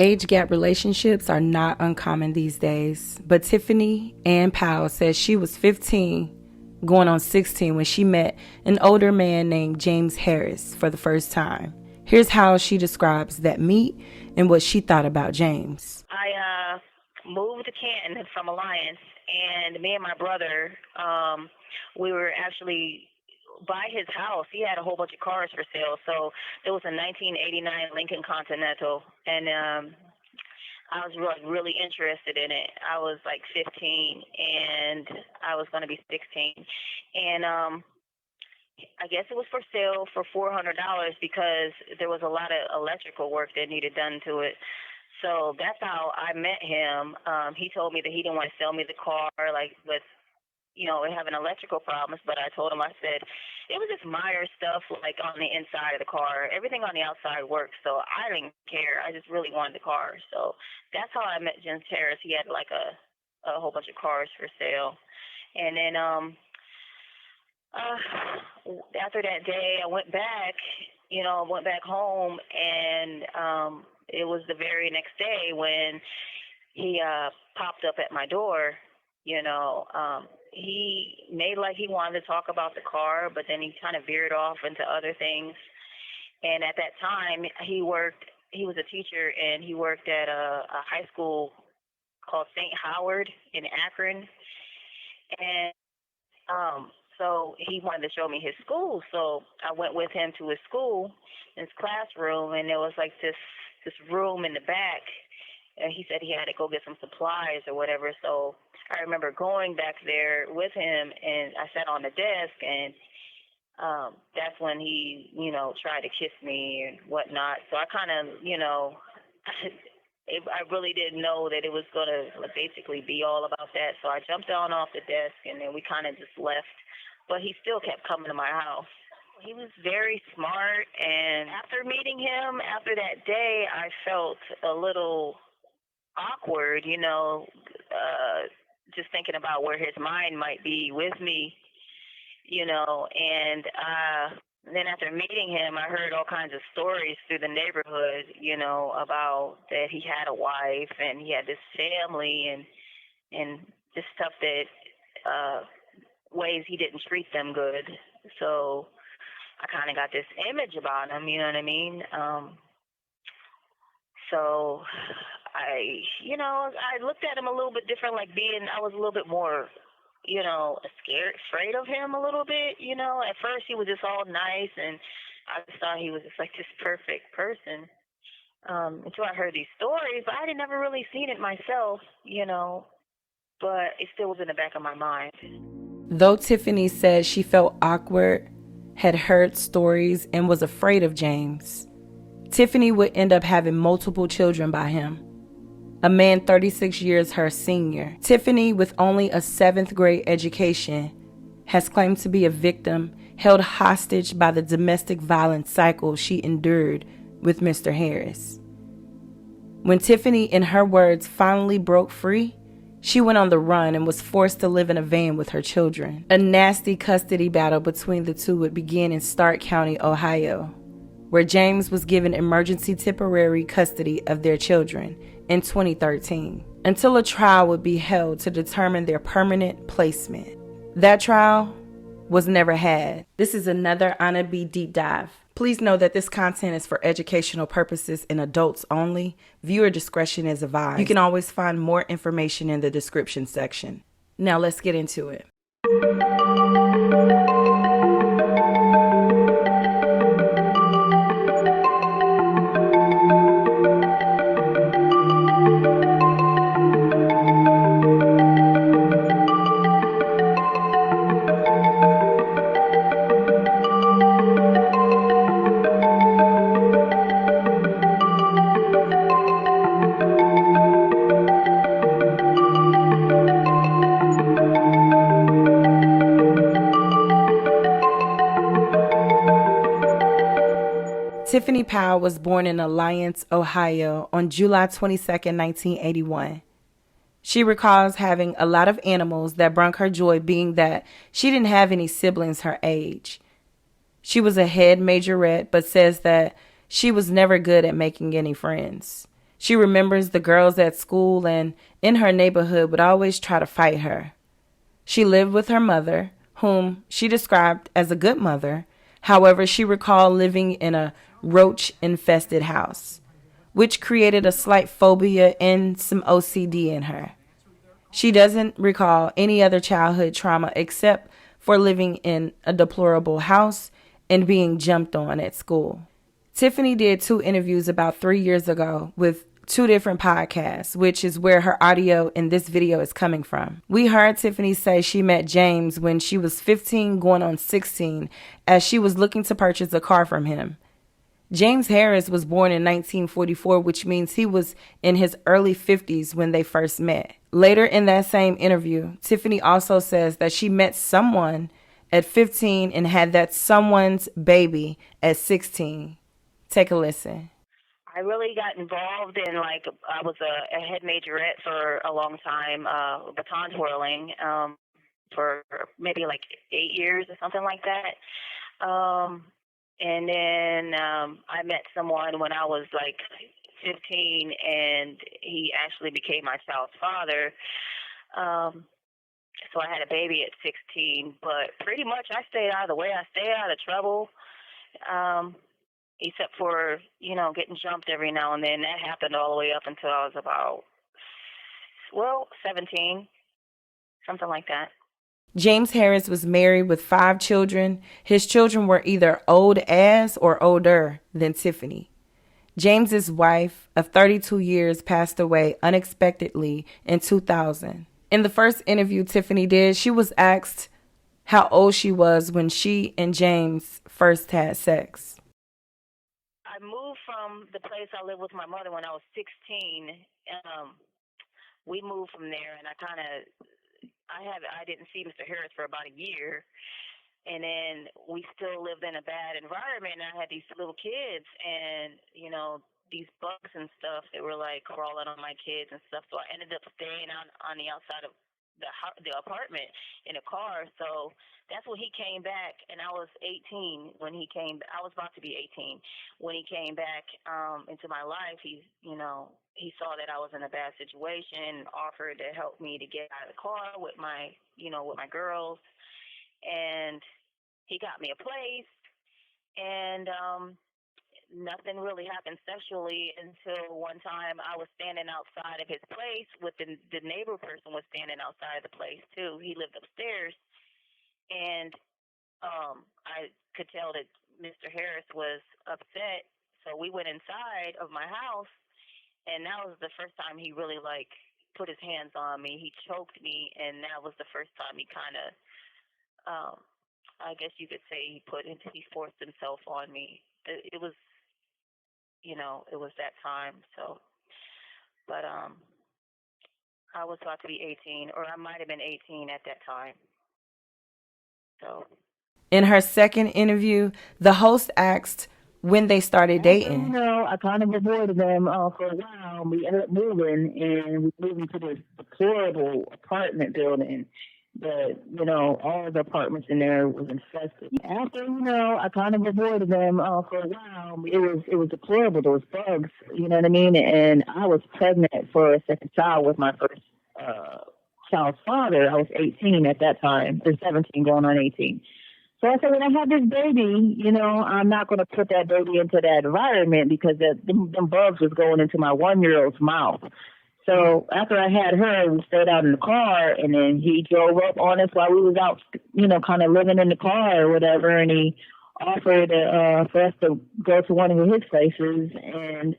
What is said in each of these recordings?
Age gap relationships are not uncommon these days, but Tiffany Ann Powell says she was 15 going on 16 when she met an older man named James Harris for the first time. Here's how she describes that meet and what she thought about James. I moved to Canton from Alliance, and me and my brother, we were actually by his house. He had a whole bunch of cars for sale. So it was a 1989 Lincoln Continental, and I was really interested in it. I was like 15, and I was going to be 16, and I guess it was for sale for $400 because there was a lot of electrical work that needed done to it. So that's how I met him. He told me that he didn't want to sell me the car, like with having electrical problems, but I told him, I said, it was just Meyer stuff, like on the inside of the car. Everything on the outside worked, so I didn't care. I just really wanted the car. So that's how I met James Harris. He had like a whole bunch of cars for sale. And then after that day, I went back home, and it was the very next day when he popped up at my door. He made like he wanted to talk about the car, but then he kind of veered off into other things. And at that time, he was a teacher, and he worked at a high school called St. Howard in Akron. And so he wanted to show me his school. So I went with him to his school, his classroom, and there was like this room in the back. And he said he had to go get some supplies or whatever. So I remember going back there with him, and I sat on the desk, and that's when he, tried to kiss me and whatnot. So I kind of, I really didn't know that it was going to basically be all about that. So I jumped down off the desk, and then we kind of just left. But he still kept coming to my house. He was very smart, and after meeting him, after that day, I felt a little awkward, just thinking about where his mind might be with me, and then after meeting him, I heard all kinds of stories through the neighborhood, about that he had a wife and he had this family and just stuff that ways he didn't treat them good. So I kind of got this image about him, you know what I mean? So I looked at him a little bit different, I was a little bit more, afraid of him a little bit, At first he was just all nice, and I just thought he was just like this perfect person, until I heard these stories. But I had never really seen it myself, but it still was in the back of my mind. Though Tiffany said she felt awkward, had heard stories, and was afraid of James, Tiffany would end up having multiple children by him. A man 36 years her senior. Tiffany, with only a 7th grade education, has claimed to be a victim held hostage by the domestic violence cycle she endured with Mr. Harris. When Tiffany, in her words, finally broke free, she went on the run and was forced to live in a van with her children. A nasty custody battle between the two would begin in Stark County, Ohio, where James was given emergency temporary custody of their children in 2013, until a trial would be held to determine their permanent placement. That trial was never had. This is another Anna B. Deep Dive. Please know that this content is for educational purposes and adults only. Viewer discretion is advised. You can always find more information in the description section. Now let's get into it. Tiffany Powell was born in Alliance, Ohio on July 22, 1981. She recalls having a lot of animals that brought her joy, being that she didn't have any siblings her age. She was a head majorette, but says that she was never good at making any friends. She remembers the girls at school and in her neighborhood would always try to fight her. She lived with her mother, whom she described as a good mother. However, she recalled living in a roach-infested house, which created a slight phobia and some OCD in her. She doesn't recall any other childhood trauma except for living in a deplorable house and being jumped on at school. Tiffany did 2 interviews about 3 years ago with 2 different podcasts, which is where her audio in this video is coming from. We heard Tiffany say she met James when she was 15 going on 16 as she was looking to purchase a car from him. James Harris was born in 1944, which means he was in his early 50s when they first met. Later in that same interview, Tiffany also says that she met someone at 15 and had that someone's baby at 16. Take a listen. I really got involved in, like, I was a head majorette for a long time, baton twirling, for maybe like 8 years or something like that. And then I met someone when I was like 15, and he actually became my child's father. So I had a baby at 16, but pretty much I stayed out of the way. I stayed out of trouble. Except for, getting jumped every now and then. That happened all the way up until I was about, 17, something like that. James Harris was married with 5 children. His children were either old as or older than Tiffany. James's wife of 32 years passed away unexpectedly in 2000. In the first interview Tiffany did, she was asked how old she was when she and James first had sex. I moved from the place I lived with my mother when I was 16. We moved from there, and I didn't see Mr. Harris for about a year, and then we still lived in a bad environment. And I had these little kids, and these bugs and stuff that were like crawling on my kids and stuff. So I ended up staying on the outside of the apartment in a car. So that's when he came back, and I was 18 when he came. I was about to be 18 when he came back into my life. He saw that I was in a bad situation and offered to help me to get out of the car with my girls, and he got me a place, and nothing really happened sexually until one time I was standing outside of his place with the neighbor person was standing outside the place too. He lived upstairs, and I could tell that Mr. Harris was upset. So we went inside of my house, and that was the first time he really put his hands on me. He choked me, and that was the first time he kind of, I guess you could say he forced himself on me. It was that time. So, but I was about to be 18, or I might have been 18 at that time. So, in her second interview, the host asked when they started dating. I kind of avoided them for a while. We ended up moving, and we moved into this deplorable apartment building. But, all the apartments in there was infested. After, I kind of avoided them for a while. It was deplorable. There was bugs, you know what I mean? And I was pregnant for a second child with my first child's father. I was 18 at that time, or 17 going on 18. So I said, when I have this baby, I'm not going to put that baby into that environment because them bugs was going into my 1-year-old's mouth. So after I had her, we stayed out in the car, and then he drove up on us while we was out, kind of living in the car or whatever, and he offered for us to go to one of his places, and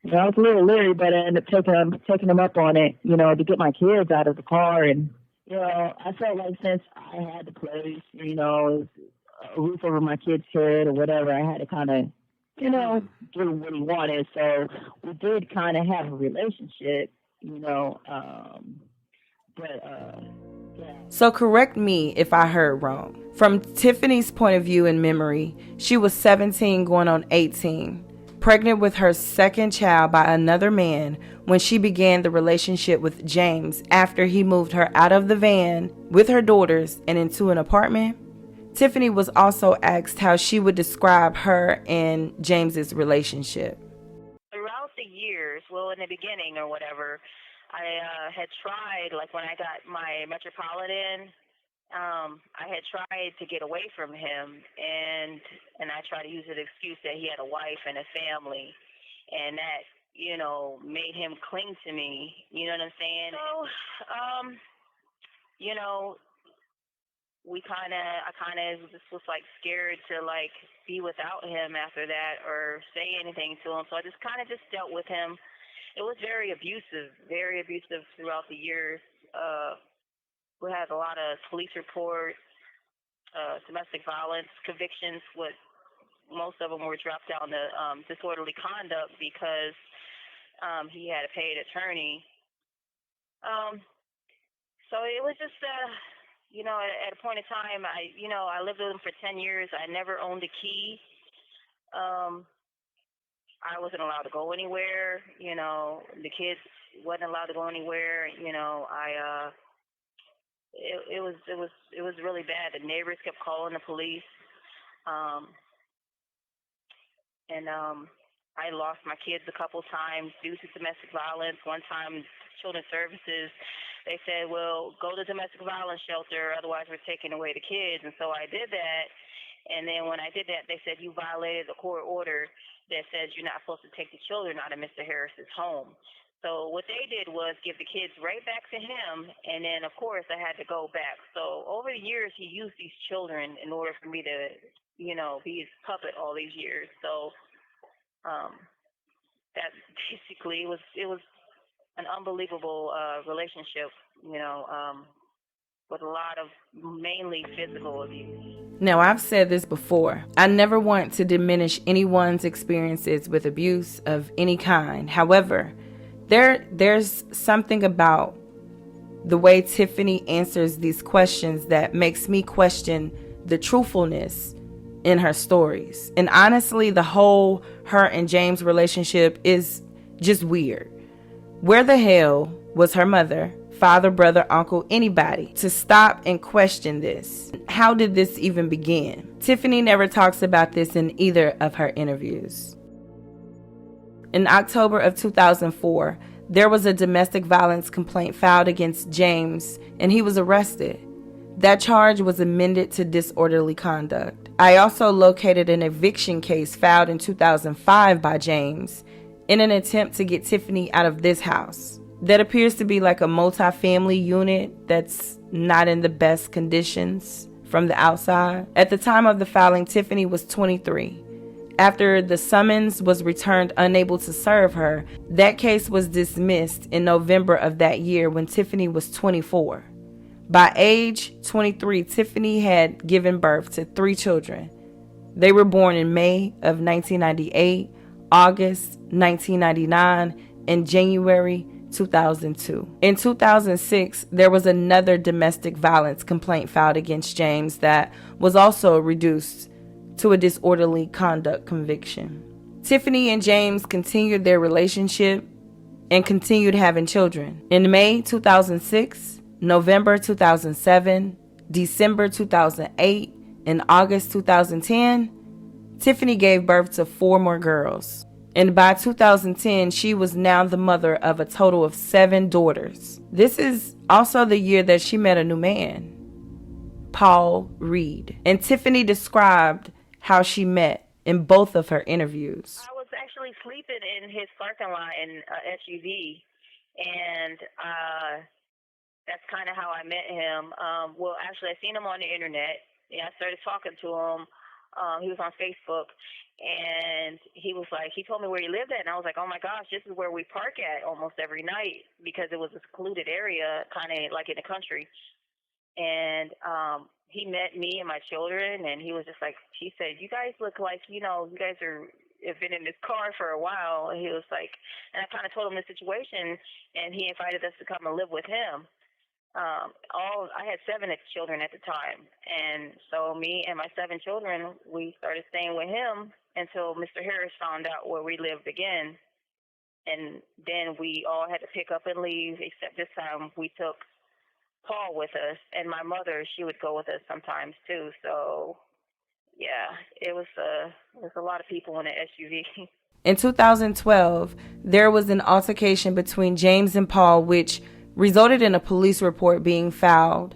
I was a little leery, but I ended up taking him up on it, to get my kids out of the car, and I felt like since I had the place, a roof over my kid's head or whatever, I had to kind of do what he wanted. So we did kind of have a relationship, yeah. So correct me if I heard wrong. From Tiffany's point of view and memory, she was 17 going on 18, pregnant with her second child by another man when she began the relationship with James after he moved her out of the van with her daughters and into an apartment. Tiffany was also asked how she would describe her and James's relationship. Throughout the years, well, in the beginning or whatever, I had tried, like when I got my Metropolitan, I had tried to get away from him, and I tried to use an excuse that he had a wife and a family, and that, made him cling to me. You know what I'm saying? So, you know, I kind of just was like scared to like be without him after that or say anything to him. So I just kind of just dealt with him. It was very abusive throughout the years. We had a lot of police reports, domestic violence convictions. Most of them were dropped down to disorderly conduct because he had a paid attorney. So it was just, at a point in time, I lived with him for 10 years. I never owned a key. I wasn't allowed to go anywhere. The kids wasn't allowed to go anywhere. It was really bad. The neighbors kept calling the police. And I lost my kids a couple times due to domestic violence. One time, Children's Services, they said, well, go to domestic violence shelter, otherwise we're taking away the kids. And so I did that. And then when I did that, they said, you violated the court order that says you're not supposed to take the children out of Mr. Harris's home. So what they did was give the kids right back to him, and then, of course, I had to go back. So over the years, he used these children in order for me to, be his puppet all these years. So that basically it was an unbelievable relationship, with a lot of mainly physical abuse. Now, I've said this before. I never want to diminish anyone's experiences with abuse of any kind. However, there's something about the way Tiffany answers these questions that makes me question the truthfulness in her stories. And honestly, the whole her and James relationship is just weird. Where the hell was her mother, father, brother, uncle, anybody to stop and question this? How did this even begin? Tiffany never talks about this in either of her interviews. In October of 2004, there was a domestic violence complaint filed against James, and he was arrested. That charge was amended to disorderly conduct. I also located an eviction case filed in 2005 by James in an attempt to get Tiffany out of this house. That appears to be like a multi-family unit that's not in the best conditions from the outside. At the time of the filing, Tiffany was 23. After the summons was returned unable to serve her, that case was dismissed in November of that year when Tiffany was 24. By age 23, Tiffany had given birth to 3 children. They were born in May of 1998, August 1999, and January 2002. In 2006, there was another domestic violence complaint filed against James that was also reduced to a disorderly conduct conviction. Tiffany and James continued their relationship and continued having children. In May 2006, November 2007, December 2008, and August 2010, Tiffany gave birth to 4 more girls. And by 2010, she was now the mother of a total of 7 daughters. This is also the year that she met a new man, Paul Reed. And Tiffany described how she met in both of her interviews. I was actually sleeping in his parking lot in SUV, and that's kind of how I met him. Well, actually, I seen him on the internet. Yeah, I started talking to him. He was on Facebook, and he told me where he lived at, and I was like, oh my gosh, this is where we park at almost every night, because it was a secluded area, kind of like in the country. And he met me and my children, and he was just like, he said, you guys look like, you guys have been in this car for a while. And he was like, and I kind of told him the situation, and he invited us to come and live with him. I had 7 children at the time, and so me and my 7 children, we started staying with him until Mr. Harris found out where we lived again, and then we all had to pick up and leave, except this time we took Paul with us, and my mother, she would go with us sometimes too. So yeah, it was a lot of people in the SUV. In 2012, there was an altercation between James and Paul, which resulted in a police report being filed.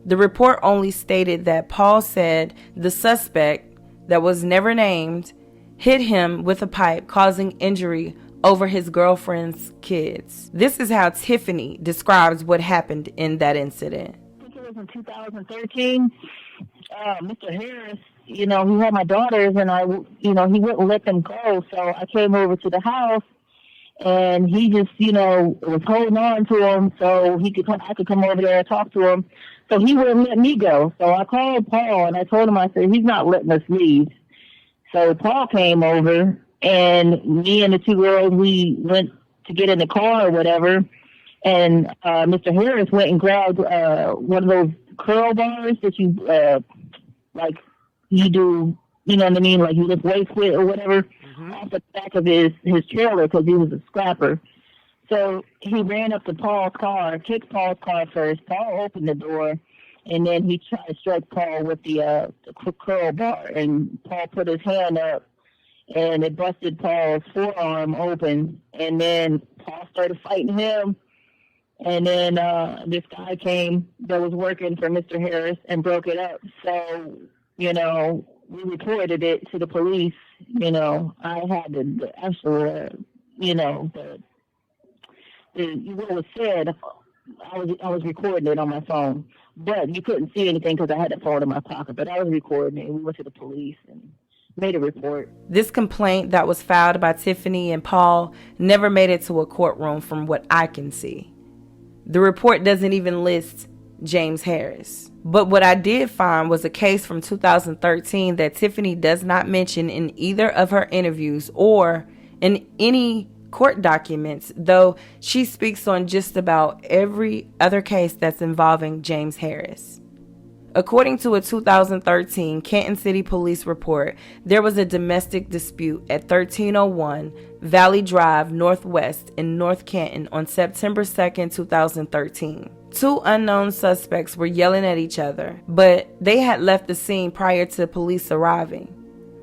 The report only stated that Paul said the suspect, that was never named, hit him with a pipe, causing injury over his girlfriend's kids. This is how Tiffany describes what happened in that incident. I think it was in 2013. Mr. Harris, he had my daughters, and he wouldn't let them go. So I came over to the house, and he just, was holding on to him so I could come over there and talk to him. So he wouldn't let me go. So I called Paul, and I told him, I said, he's not letting us leave. So Paul came over, and me and the two girls, we went to get in the car or whatever. And Mr. Harris went and grabbed one of those curl bars that you, like you do, you know what I mean? Like you lift weights with or whatever, off the back of his trailer because he was a scrapper. So he ran up to Paul's car, kicked Paul's car first. Paul opened the door, and then he tried to strike Paul with the curl bar. And Paul put his hand up, and it busted Paul's forearm open. And then Paul started fighting him. And then this guy came that was working for Mr. Harris and broke it up. So, we reported it to the police. I had the actual, what was said. I was recording it on my phone, but you couldn't see anything because I had the phone in my pocket. But I was recording it. We went to the police and made a report. This complaint that was filed by Tiffany and Paul never made it to a courtroom from what I can see. The report doesn't even list James Harris. But what I did find was a case from 2013 that Tiffany does not mention in either of her interviews or in any court documents, though she speaks on just about every other case that's involving James Harris. According to a 2013 Canton City Police report, there was a domestic dispute at 1301 Valley Drive Northwest in North Canton on September 2nd, 2013. Two unknown suspects were yelling at each other, but they had left the scene prior to police arriving.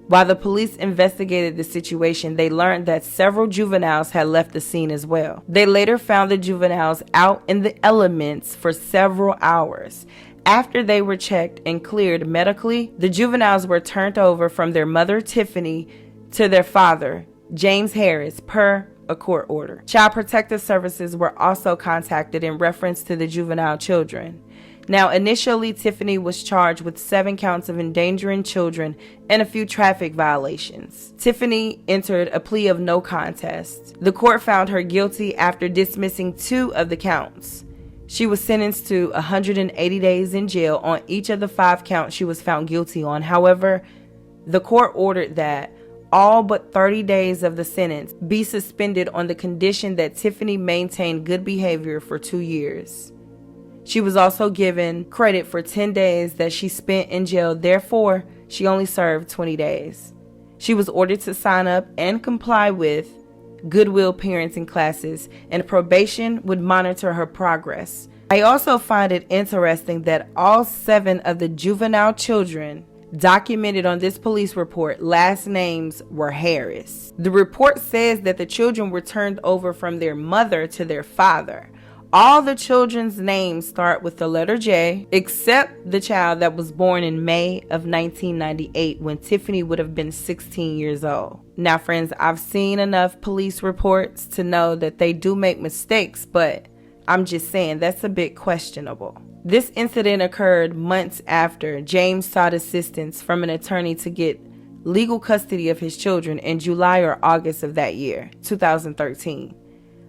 While the police investigated the situation, they learned that several juveniles had left the scene as well. They later found the juveniles out in the elements for several hours. After they were checked and cleared medically, the juveniles were turned over from their mother, Tiffany, to their father, James Harris, per a court order. Child Protective Services were also contacted in reference to the juvenile children. Now, initially, Tiffany was charged with 7 counts of endangering children and a few traffic violations. Tiffany entered a plea of no contest. The court found her guilty after dismissing 2 of the counts. She was sentenced to 180 days in jail on each of the 5 counts she was found guilty on. However, the court ordered that all but 30 days of the sentence be suspended on the condition that Tiffany maintained good behavior for 2 years. She was also given credit for 10 days that she spent in jail. Therefore, she only served 20 days. She was ordered to sign up and comply with Goodwill parenting classes, and probation would monitor her progress. I also find it interesting that all 7 of the juvenile children documented on this police report, last names were Harris. The report says that the children were turned over from their mother to their father. All the children's names start with the letter J, except the child that was born in May of 1998 when Tiffany would have been 16 years old. Now, friends, I've seen enough police reports to know that they do make mistakes, but I'm just saying that's a bit questionable. This incident occurred months after James sought assistance from an attorney to get legal custody of his children in July or August of that year, 2013.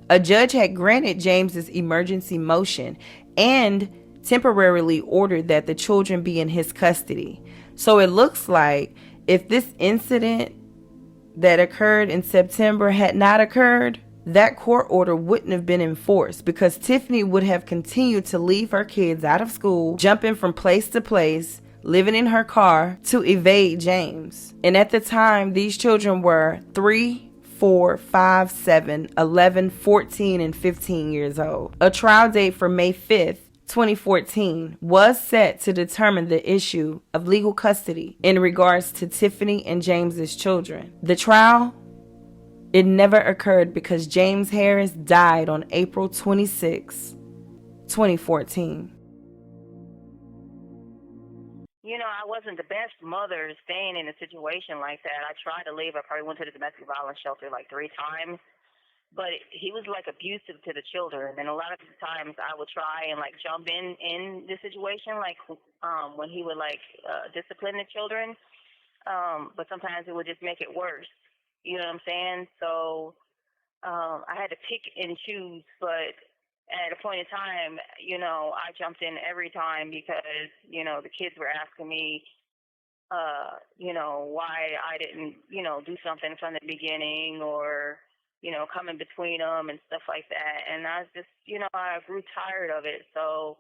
A judge had granted James's emergency motion and temporarily ordered that the children be in his custody. So it looks like if this incident that occurred in September had not occurred, that court order wouldn't have been enforced because Tiffany would have continued to leave her kids out of school, jumping from place to place, living in her car to evade James. And at the time, these children were 3, 4, 5, 7, 11, 14, and 15 years old. A trial date for May 5th, 2014 was set to determine the issue of legal custody in regards to Tiffany and James's children. The trial It never occurred because James Harris died on April 26, 2014. You know, I wasn't the best mother staying in a situation like that. I tried to leave. I probably went to the domestic violence shelter like 3 times. But he was like abusive to the children, and a lot of the times I would try and like jump in the situation, like when he would like discipline the children. But sometimes it would just make it worse. You know what I'm saying? So I had to pick and choose, but at a point in time, you know, I jumped in every time because, you know, the kids were asking me, you know, why I didn't, you know, do something from the beginning, or, you know, coming between them and stuff like that. And I just, you know, I grew tired of it. So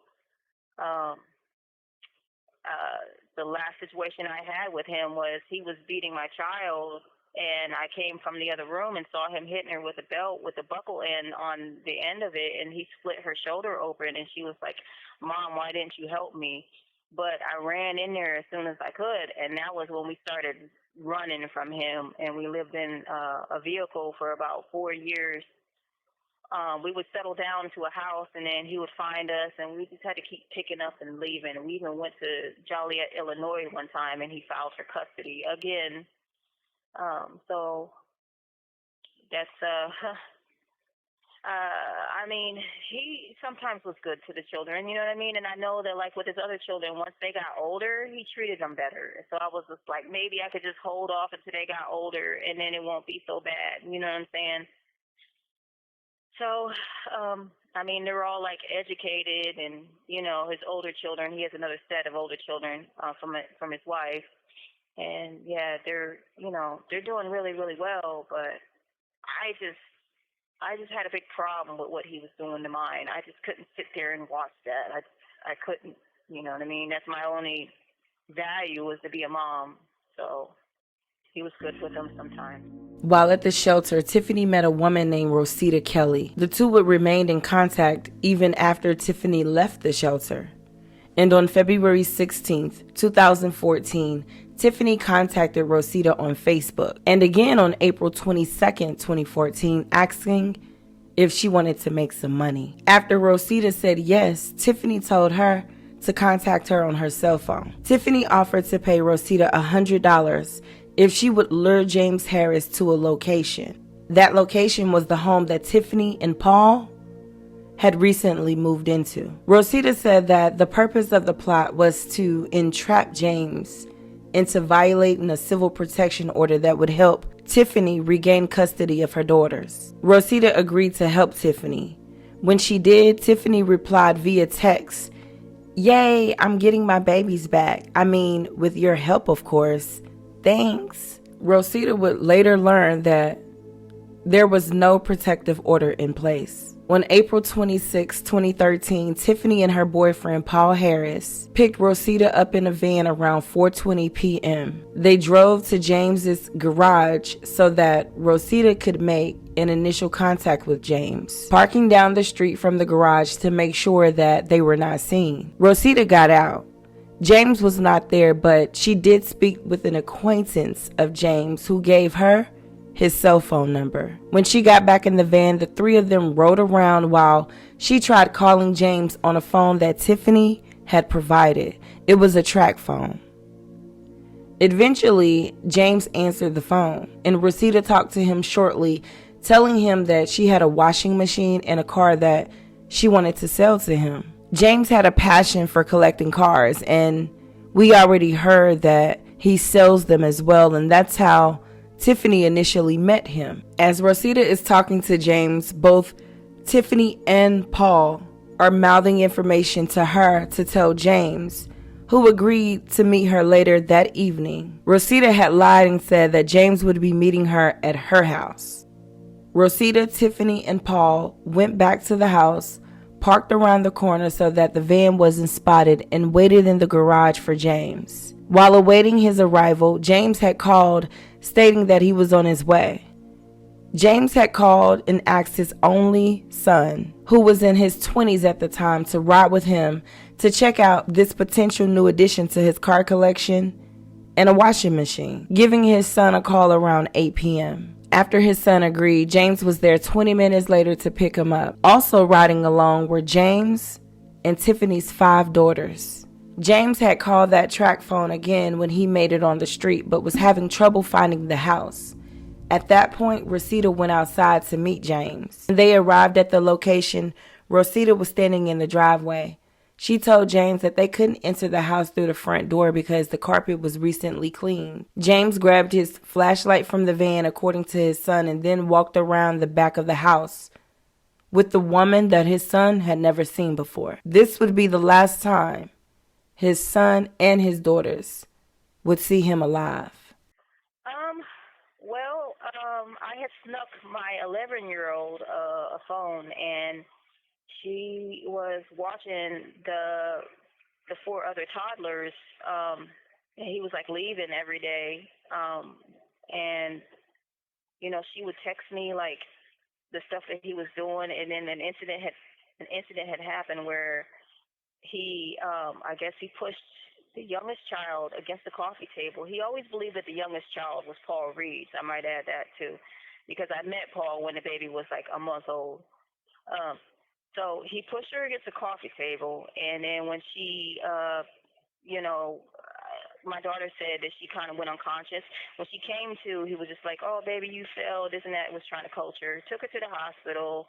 the last situation I had with him was he was beating my child, and I came from the other room and saw him hitting her with a belt with a buckle end on the end of it, and he split her shoulder open, and she was like, "Mom, why didn't you help me?" But I ran in there as soon as I could, and that was when we started running from him, and we lived in a vehicle for about 4 years. We would settle down to a house, and then he would find us, and we just had to keep picking up and leaving. We even went to Joliet, Illinois one time, and he filed for custody again. So that's, I mean, he sometimes was good to the children, you know what I mean? And I know that, like, with his other children, once they got older, he treated them better. So I was just like, maybe I could just hold off until they got older, and then it won't be so bad, you know what I'm saying? So, I mean, they're all, like, educated, and, you know, his older children, he has another set of older children from his wife. And, yeah, they're, you know, they're doing really, really well, but I just had a big problem with what he was doing to mine. I just couldn't sit there and watch that. I couldn't, you know what I mean? That's my only value, was to be a mom. So he was good with them sometimes. While at the shelter, Tiffany met a woman named Rosita Kelly. The two would remain in contact even after Tiffany left the shelter. And on February 16th, 2014, Tiffany contacted Rosita on Facebook, and again on April 22nd, 2014, asking if she wanted to make some money. After Rosita said yes, Tiffany told her to contact her on her cell phone. Tiffany offered to pay Rosita $100 if she would lure James Harris to a location. That location was the home that Tiffany and Paul had recently moved into. Rosita said that the purpose of the plot was to entrap James into violating a civil protection order that would help Tiffany regain custody of her daughters. Rosita agreed to help Tiffany. When she did, Tiffany replied via text, "Yay, I'm getting my babies back. I mean, with your help, of course. Thanks." Rosita would later learn that there was no protective order in place. On April 26, 2013, Tiffany and her boyfriend, Paul Harris, picked Rosita up in a van around 4:20 p.m. They drove to James's garage so that Rosita could make an initial contact with James, parking down the street from the garage to make sure that they were not seen. Rosita got out. James was not there, but she did speak with an acquaintance of James who gave her his cell phone number. When she got back in the van, the three of them rode around while she tried calling James on a phone that Tiffany had provided. It was a track phone. Eventually, James answered the phone, and Rosita talked to him shortly, telling him that she had a washing machine and a car that she wanted to sell to him. James had a passion for collecting cars, and we already heard that he sells them as well, and that's how Tiffany initially met him. As Rosita is talking to James, both Tiffany and Paul are mouthing information to her to tell James, who agreed to meet her later that evening. Rosita had lied and said that James would be meeting her at her house. Rosita, Tiffany, and Paul went back to the house, parked around the corner so that the van wasn't spotted, and waited in the garage for James. While awaiting his arrival, James had called, stating that he was on his way. James had called and asked his only son, who was in his 20s at the time, to ride with him to check out this potential new addition to his car collection and a washing machine, giving his son a call around 8 p.m. After his son agreed, James was there 20 minutes later to pick him up. Also riding along were James and Tiffany's 5 daughters. James had called that track phone again when he made it on the street, but was having trouble finding the house. At that point, Rosita went outside to meet James. When they arrived at the location, Rosita was standing in the driveway. She told James that they couldn't enter the house through the front door because the carpet was recently cleaned. James grabbed his flashlight from the van, according to his son, and then walked around the back of the house with the woman that his son had never seen before. This would be the last time his son and his daughters would see him alive. I had snuck my 11-year-old a phone, and she was watching the 4 other toddlers, and he was like leaving every day, and she would text me like the stuff that he was doing, and then an incident had happened where he I guess he pushed the youngest child against the coffee table. He always believed that the youngest child was Paul Reed's. I might add that too, because I met Paul when the baby was like a month old. So he pushed her against the coffee table, and then when she, my daughter said that she kind of went unconscious. When she came to, he was just like, "Oh, baby, you fell," this and that, was trying to coach her. Took her to the hospital,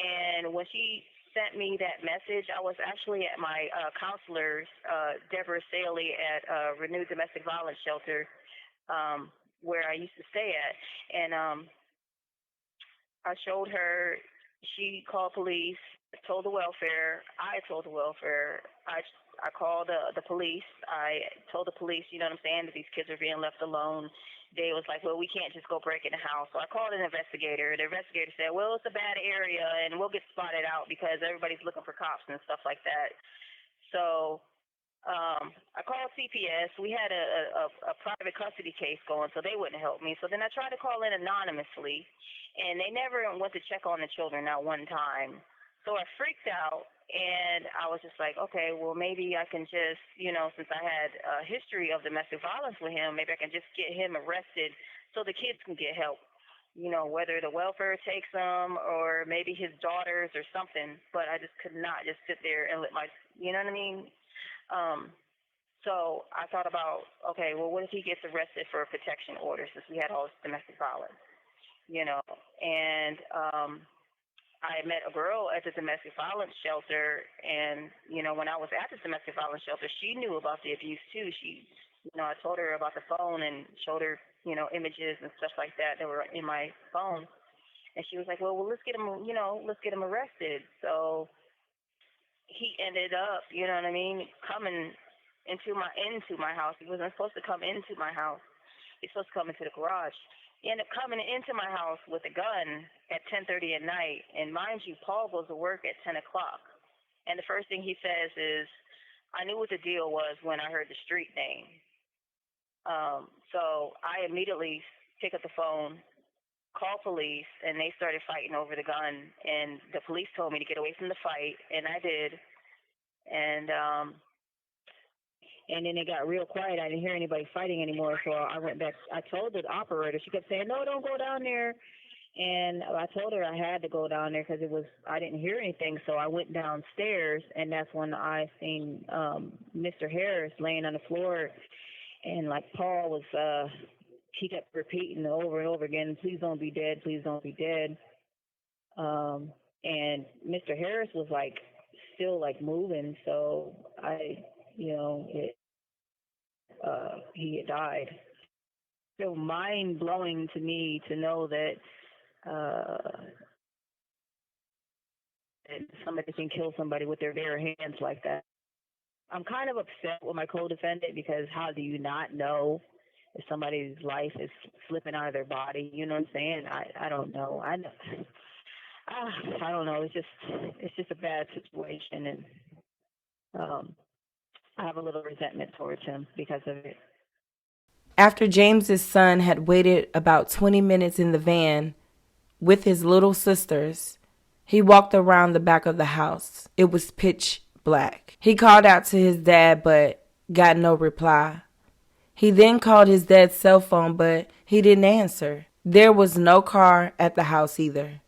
and when she sent me that message, I was actually at my counselor's, Deborah Saley, at Renewed Domestic Violence Shelter, where I used to stay at, and I showed her. She called police, told the welfare. I told the welfare. I called the police. I told the police, you know what I'm saying, that these kids are being left alone. They was like, well, we can't just go break in the house. So I called an investigator. The investigator said, well, it's a bad area, and we'll get spotted out because everybody's looking for cops and stuff like that. So I called CPS. We had a private custody case going, so they wouldn't help me. So then I tried to call in anonymously, and they never went to check on the children, not one time. So I freaked out, and I was just like, okay, well, maybe I can just, since I had a history of domestic violence with him, maybe I can just get him arrested so the kids can get help, whether the welfare takes them or maybe his daughters or something. But I just could not just sit there and let you know what I mean? So I thought about, okay, well, what if he gets arrested for a protection order since we had all this domestic violence, and I met a girl at the domestic violence shelter, and, when I was at the domestic violence shelter, she knew about the abuse too. She, I told her about the phone and showed her, images and stuff like that were in my phone. And she was like, well, let's get him, let's get him arrested. So he ended up, coming into my house. He wasn't supposed to come into my house. He's supposed to come into the garage. He ended up coming into my house with a gun at 10:30 at night. And mind you, Paul goes to work at 10 o'clock. And the first thing he says is, I knew what the deal was when I heard the street name. So I immediately pick up the phone, call police, and they started fighting over the gun. And the police told me to get away from the fight, and I did. And then it got real quiet. I didn't hear anybody fighting anymore, so I went back. I told the operator. She kept saying, no, don't go down there. And I told her I had to go down there because I didn't hear anything. So I went downstairs, and that's when I seen Mr. Harris laying on the floor. And like Paul was, he kept repeating over and over again, please don't be dead, please don't be dead. And Mr. Harris was like still like moving, so he had died. So mind blowing to me to know that somebody can kill somebody with their bare hands like that. I'm kind of upset with my co-defendant because how do you not know if somebody's life is slipping out of their body? You know what I'm saying? I don't know. I don't know. It's just a bad situation, and I have a little resentment towards him because of it. After James's son had waited about 20 minutes in the van with his little sisters, he walked around the back of the house. It was pitch black. He called out to his dad, but got no reply. He then called his dad's cell phone, but he didn't answer. There was no car at the house either.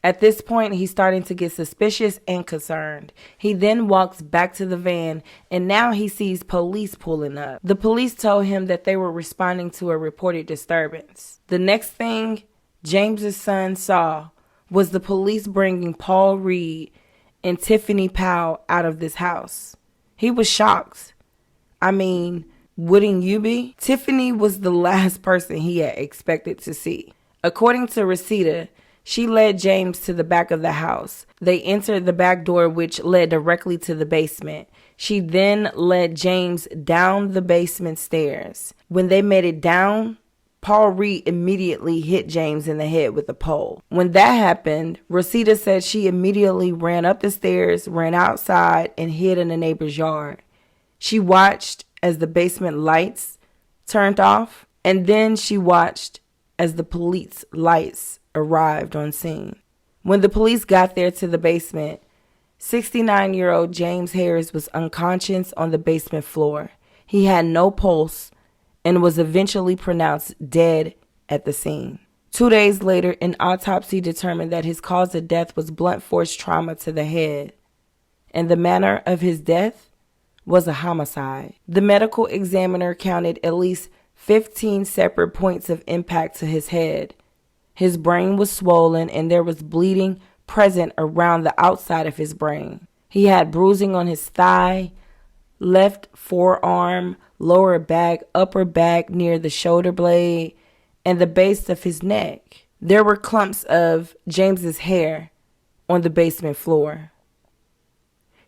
At this point, he's starting to get suspicious and concerned. He then walks back to the van, and now he sees police pulling up. The police told him that they were responding to a reported disturbance. The next thing James's son saw was the police bringing Paul Reed and Tiffany Powell out of this house. He was shocked. I mean, wouldn't you be? Tiffany was the last person he had expected to see. According to Rosita, she led James to the back of the house. They entered the back door, which led directly to the basement. She then led James down the basement stairs. When they made it down, Paul Reed immediately hit James in the head with a pole. When that happened, Rosita said she immediately ran up the stairs, ran outside, and hid in a neighbor's yard. She watched as the basement lights turned off, and then she watched as the police lights arrived on scene. When the police got there to the basement, 69-year-old James Harris was unconscious on the basement floor. He had no pulse and was eventually pronounced dead at the scene. 2 days later, an autopsy determined that his cause of death was blunt force trauma to the head, and the manner of his death was a homicide. The medical examiner counted at least 15 separate points of impact to his head. His brain was swollen and there was bleeding present around the outside of his brain. He had bruising on his thigh, left forearm, lower back, upper back near the shoulder blade, and the base of his neck. There were clumps of James's hair on the basement floor.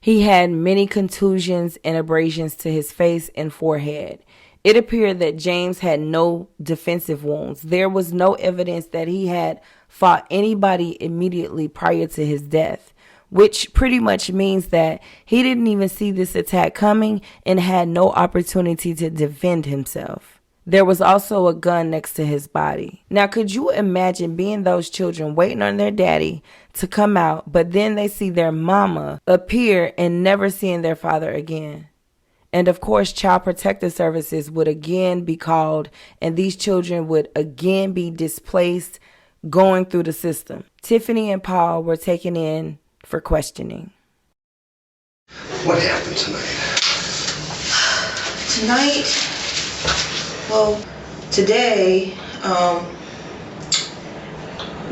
He had many contusions and abrasions to his face and forehead. It appeared that James had no defensive wounds. There was no evidence that he had fought anybody immediately prior to his death, which pretty much means that he didn't even see this attack coming and had no opportunity to defend himself. There was also a gun next to his body. Now, could you imagine being those children waiting on their daddy to come out, but then they see their mama appear and never seeing their father again? And of course, Child Protective Services would again be called, and these children would again be displaced, going through the system. Tiffany and Paul were taken in for questioning. What happened tonight? Today,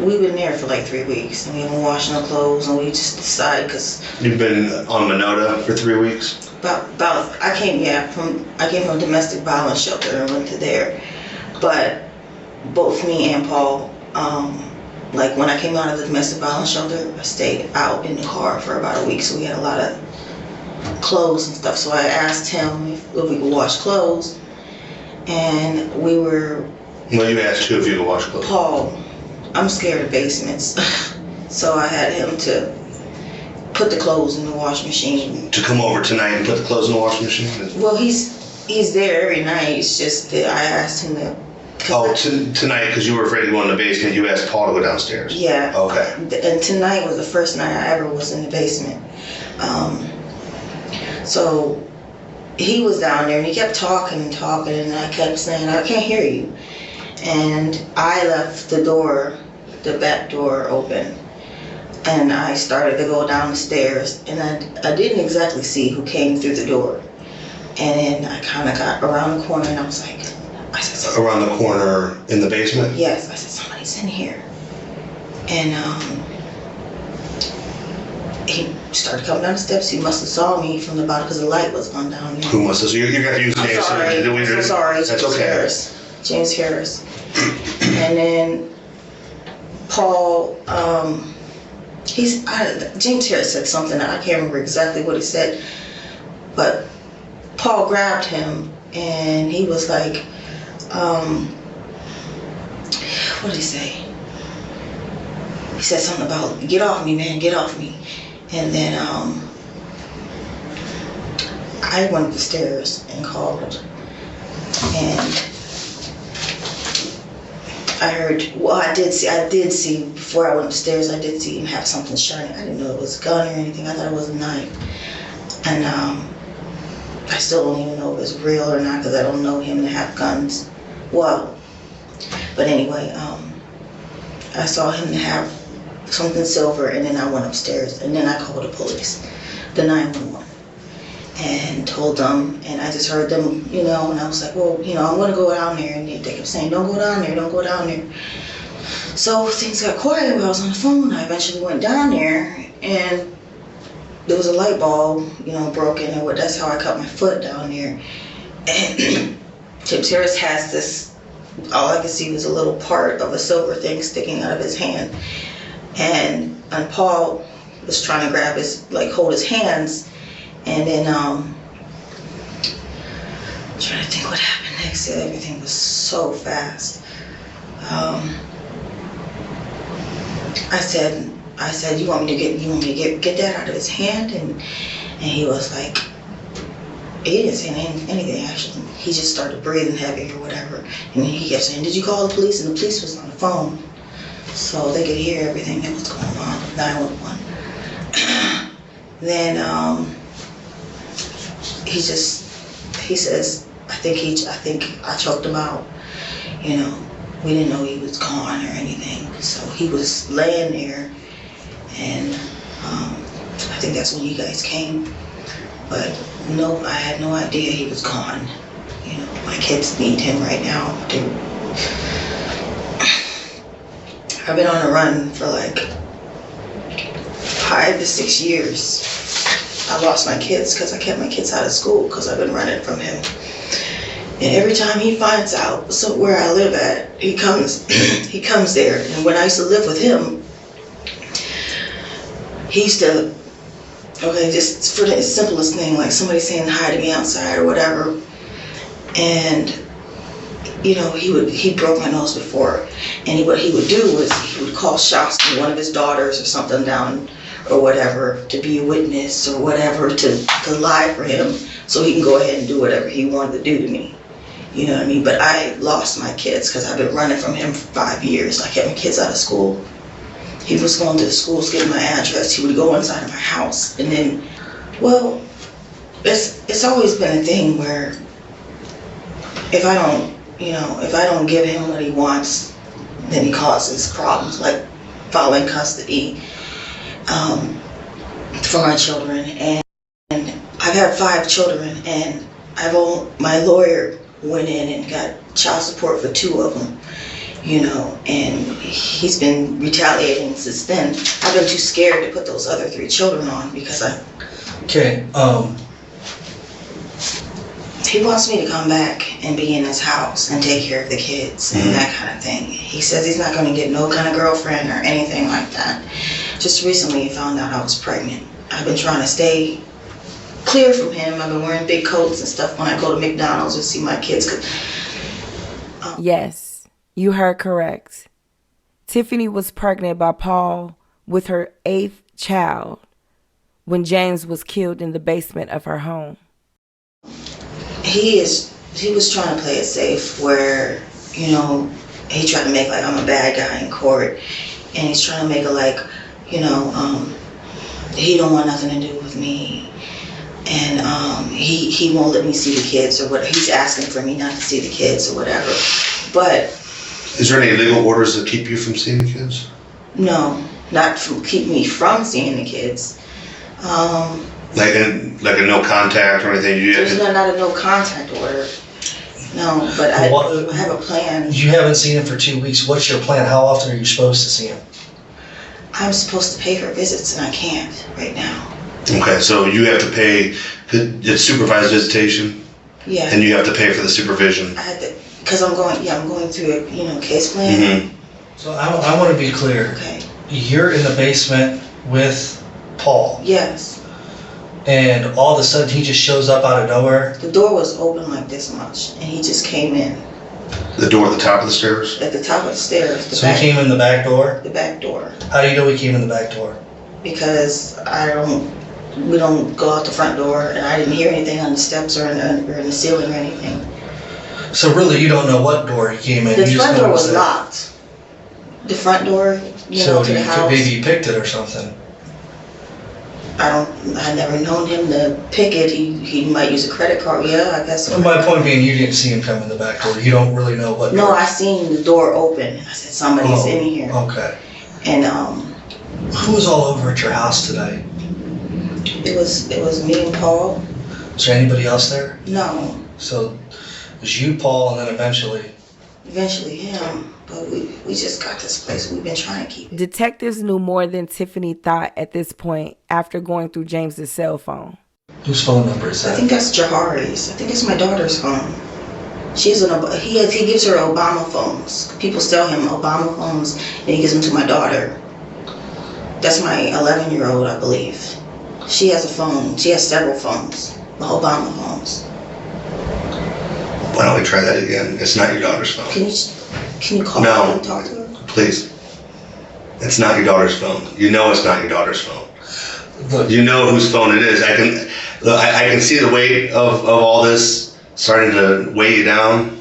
we've been there for like 3 weeks, and we've been washing our clothes, and we just decided, because You've been on Monota for 3 weeks? I came from a domestic violence shelter and went to there. But both me and Paul, like when I came out of the domestic violence shelter, I stayed out in the car for about a week, so we had a lot of clothes and stuff. So I asked him if we could wash clothes, and we were... Well, you asked who if you could wash clothes. Paul. I'm scared of basements, so I had him to put the clothes in the washing machine. To come over tonight and put the clothes in the washing machine? Well, he's there every night. It's just that I asked him to... Tonight, because you were afraid to go in the basement, you asked Paul to go downstairs? Yeah. Okay. And tonight was the first night I ever was in the basement. So he was down there, and he kept talking, and I kept saying, I can't hear you. And I left the back door open, and I started to go down the stairs, and I didn't exactly see who came through the door. And then I kind of got around the corner, and I said, around the corner in the basement? Yes, I said, somebody's in here. And he started coming down the steps. He must have saw me from the bottom because the light was on down there. Who must have? You got to use names. I'm sorry. That's okay. James Harris. And then Paul, James Harris said something. I can't remember exactly what he said, but Paul grabbed him, and he was like, what did he say? He said something about, get off me, man, get off me. And then I went up the stairs and called, and I heard, well, I did see, before I went upstairs, I did see him have something shining. I didn't know it was a gun or anything. I thought it was a knife. And I still don't even know if it's real or not, because I don't know him to have guns. Well, but anyway, I saw him have something silver, and then I went upstairs, and then I called the police, the 911, and told them, and I just heard them, and I was like, well, I want to go down there, and they kept saying, don't go down there, don't go down there. So things got quiet while I was on the phone. I eventually went down there, and there was a light bulb, broken, and that's how I cut my foot down there. And Chip Harris has this, all I could see was a little part of a silver thing sticking out of his hand. And Paul was trying to grab hold his hands. And then, I'm trying to think what happened next. Everything was so fast. I said, you want me to get that out of his hand? And he was like, he didn't say anything actually. He just started breathing heavy or whatever. And he kept saying, did you call the police? And the police was on the phone, so they could hear everything that was going on with 911. Then he says, I think I choked him out. We didn't know he was gone or anything. So he was laying there, and I think that's when you guys came. But no, I had no idea he was gone. My kids need him right now. I've been on a run for 5 to 6 years. I lost my kids because I kept my kids out of school because I've been running from him. And every time he finds out where I live at, he comes there. And when I used to live with him, he used to, just for the simplest thing, like somebody saying hi to me outside or whatever. And, he broke my nose before. And what he would do was he would call shots to one of his daughters or something down or whatever to be a witness or whatever to lie for him so he can go ahead and do whatever he wanted to do to me. You know what I mean? But I lost my kids because I've been running from him for 5 years. I kept my kids out of school. He was going to the schools, getting my address. He would go inside of my house. And then, it's always been a thing where if I don't give him what he wants, then he causes problems, like filing custody for my children. And I've had 5 children, and my lawyer went in and got child support for 2 of them, and he's been retaliating since then. I've been too scared to put those other 3 children on because he wants me to come back and be in his house and take care of the kids and that kind of thing. He says he's not going to get no kind of girlfriend or anything like that. Just recently he found out I was pregnant. I've been trying to stay clear from him. I've been wearing big coats and stuff when I go to McDonald's and see my kids. Yes, you heard correct. Tiffany was pregnant by Paul with her 8th child when James was killed in the basement of her home. He was trying to play it safe where, he tried to make like I'm a bad guy in court, and he's trying to make it like, he don't want nothing to do with me, and he won't let me see the kids or whatever. He's asking for me not to see the kids or whatever. But is there any legal orders that keep you from seeing the kids? No, not keep me from seeing the kids. Like a no contact or anything? There's not a no contact order. No, but I have a plan. You haven't seen him for 2 weeks. What's your plan? How often are you supposed to see him? I'm supposed to pay for visits, and I can't right now. Okay, so you have to pay it's supervised visitation? Yeah. And you have to pay for the supervision? I had to, because I'm going through a case plan. Mm-hmm. So I want to be clear. Okay. You're in the basement with Paul. Yes. And all of a sudden he just shows up out of nowhere? The door was open like this much, and he just came in. The door at the top of the stairs? At the top of the stairs. So he came in the back door? The back door. How do you know he came in the back door? Because we don't go out the front door, and I didn't hear anything on the steps or in the ceiling or anything. So really you don't know what door he came in? The front door was locked. The front door, to the house. Maybe you picked it or something. I never known him to pick it. He might use a credit card. Yeah, I guess. My point being, you didn't see him come in the back door. You don't really know what. No, I seen the door open. I said, somebody's in here. Okay. And who was all over at your house today? it was me and Paul. Was there anybody else there? No. So it was you, Paul, and then eventually him. But we just got this place. We've been trying to keep it. Detectives knew more than Tiffany thought at this point after going through James's cell phone. Whose phone number is that? I think that's Jahari's. I think it's my daughter's phone. He gives her Obama phones. People sell him Obama phones, and he gives them to my daughter. That's my 11-year-old, I believe. She has a phone. She has several phones, the Obama phones. Why don't we try that again? It's not your daughter's phone. Can you call her and talk to her? Please. It's not your daughter's phone. You know it's not your daughter's phone. Look, You know whose phone it is. I can see the weight of all this starting to weigh you down.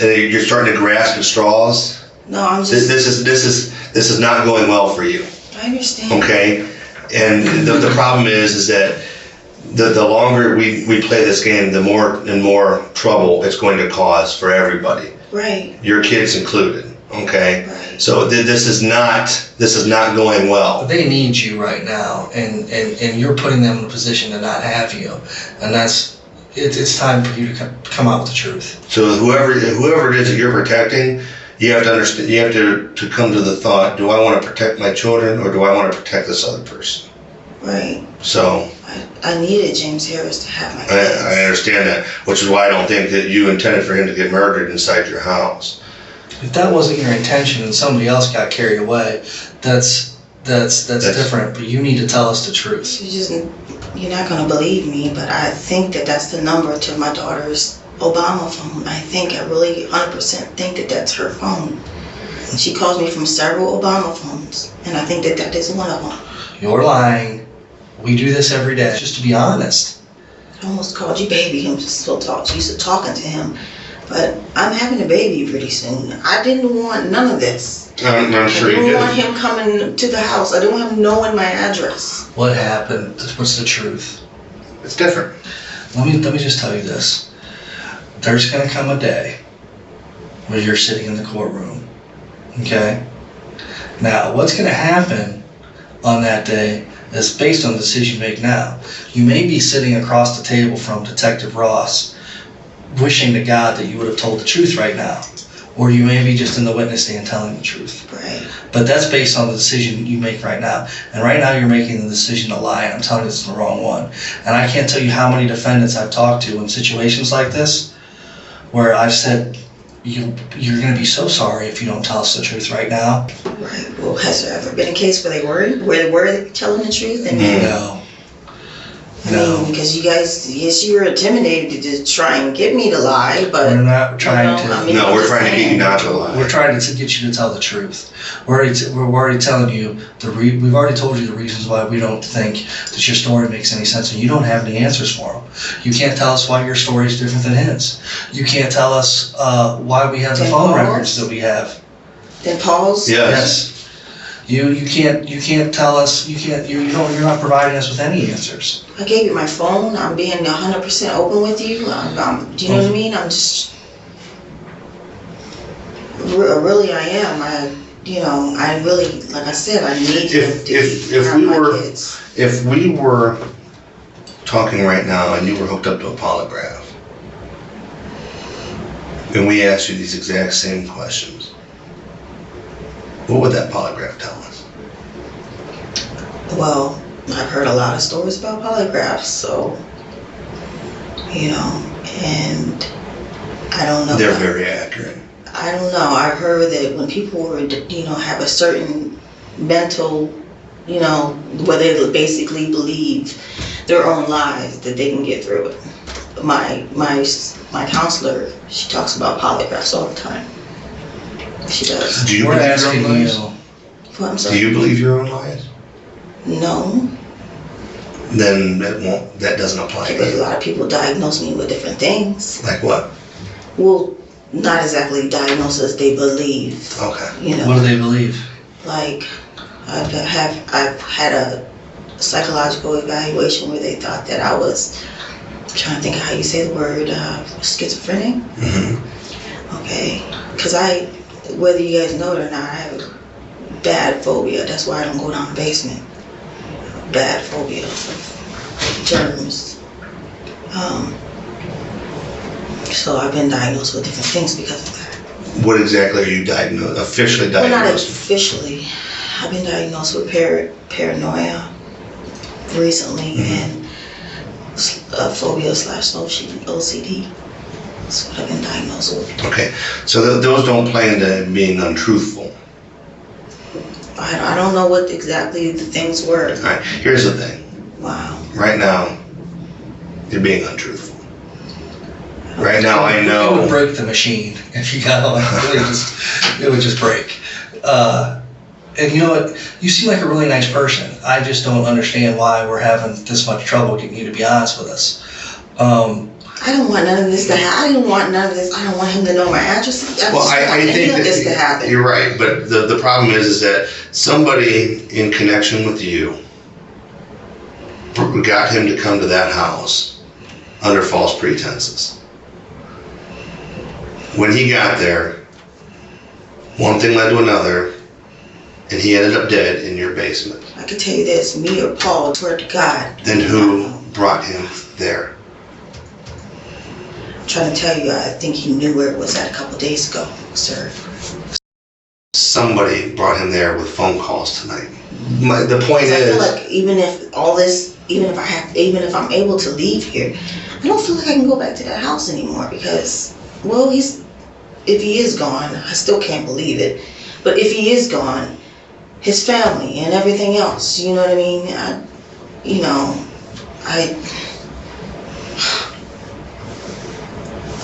And you're starting to grasp at straws. No, I'm just. This is not going well for you. I understand. Okay? And the problem is that the longer we play this game, the more and more trouble it's going to cause for everybody. Right. Your kids included. Okay? Right. So this is not going well. they need you right now, and you're putting them in a position to not have you, and it's time for you to come out with the truth. So whoever it is that you're protecting, you have to understand. You have to come to the thought: do I want to protect my children, or do I want to protect this other person? Right. So I needed James Harris to have my kids. I understand that, which is why I don't think that you intended for him to get murdered inside your house. If that wasn't your intention and somebody else got carried away, that's different. But you need to tell us the truth. You're not gonna believe me, but I think that's the number to my daughter's Obama phone. I really 100% think that's her phone. She calls me from several Obama phones, and I think that is one of them. You're lying. We do this every day. Just to be honest. I almost called you baby. I'm just still used to talking to him, but I'm having a baby pretty soon. I didn't want none of this. I'm sure you I didn't did. want him coming to the house. I didn't want him knowing my address. What happened? What's the truth? It's different. Let me just tell you this. There's gonna come a day where you're sitting in the courtroom. Okay? Now, what's gonna happen on that day is based on the decision you make now. You may be sitting across the table from Detective Ross, wishing to God that you would have told the truth right now. Or you may be just in the witness stand telling the truth. Right. But that's based on the decision you make right now. And right now you're making the decision to lie, and I'm telling you it's the wrong one. And I can't tell you how many defendants I've talked to in situations like this where I've said, you're going to be so sorry if you don't tell us the truth right now. Right. Well, has there ever been a case where they were telling the truth? And No. I mean, because you guys, yes, you were intimidated to try and get me to lie, but We're not trying to. No, we're trying to get you not to lie. We're trying to get you to tell the truth. We're already telling you we've already told you the reasons why we don't think that your story makes any sense, and you don't have any answers for them. You can't tell us why your story is different than his. You can't tell us why we have the Then phone Paul's? records that we have. then Paul's. Yes. You can't tell us. You're not providing us with any answers. I gave you my phone. I'm being 100% open with you. Do you know what I mean? I'm just, really, I am. I really, like I said, I need to have my kids. If we were talking right now and you were hooked up to a polygraph, and we asked you these exact same questions, what would that polygraph tell us? Well, I've heard a lot of stories about polygraphs, so, and I don't know. They're very accurate. I don't know. I've heard that when people have a certain mental, where they basically believe their own lies, that they can get through it. My counselor, she talks about polygraphs all the time. She does. Do you We're believe your asking own you. lies? What, I'm Do sorry? you believe your own lies? No. Then that doesn't apply to But a you. lot of people diagnose me with different things. Like what? Well, not exactly diagnose as they believe. Okay. What do they believe? Like I've had a psychological evaluation where they thought that I was, I'm trying to think of how you say the word, schizophrenic. Mm-hmm. Okay, because whether you guys know it or not, I have a bad phobia. That's why I don't go down the basement. Bad phobia of germs. So I've been diagnosed with different things because of that. What exactly are you officially Well, not diagnosed? officially. I've been diagnosed with paranoia recently and phobia / OCD. That's what I've been diagnosed with. Okay, so those don't play into being untruthful. I don't know what exactly the things were. All right, here's the thing. Wow. Right now, you're being untruthful. Right now, I know. It would break the machine if you got on. It would just break. And you know what? You seem like a really nice person. I just don't understand why we're having this much trouble getting you to be honest with us. I don't want none of this to happen. I didn't want none of this. I don't want him to know my address. Well, I think that this to happen. You're right, but the problem is that somebody in connection with you got him to come to that house under false pretenses. When he got there, one thing led to another, and he ended up dead in your basement. I can tell you this, me or Paul, swear to God. Then who brought him there? I'm trying to tell you, I think he knew where it was at a couple days ago, sir. Somebody brought him there with phone calls tonight. The point I is, feel like even if I'm able to leave here, I don't feel like I can go back to that house anymore because, well, if he is gone, I still can't believe it. But if he is gone, his family and everything else, you know what I mean?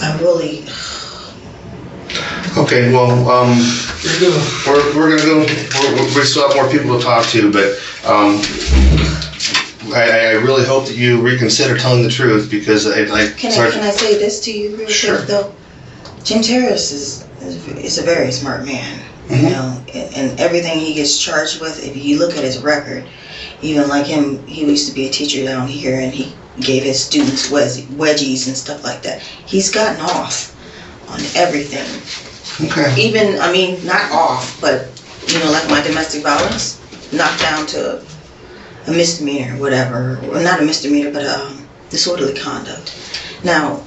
I really. okay, well, we're gonna go. We still have more people to talk to, but I really hope that you reconsider telling the truth because Can I say this to you real Sure. quick though? James Harris is a very smart man, Mm-hmm. you know, and everything he gets charged with. If you look at his record, even like him, he used to be a teacher down here, and he gave his students wedgies and stuff like that. He's gotten off on everything. Okay. Even, I mean, not off, but you know, like my domestic violence, knocked down to a misdemeanor, whatever, or not a misdemeanor, but disorderly conduct. Now,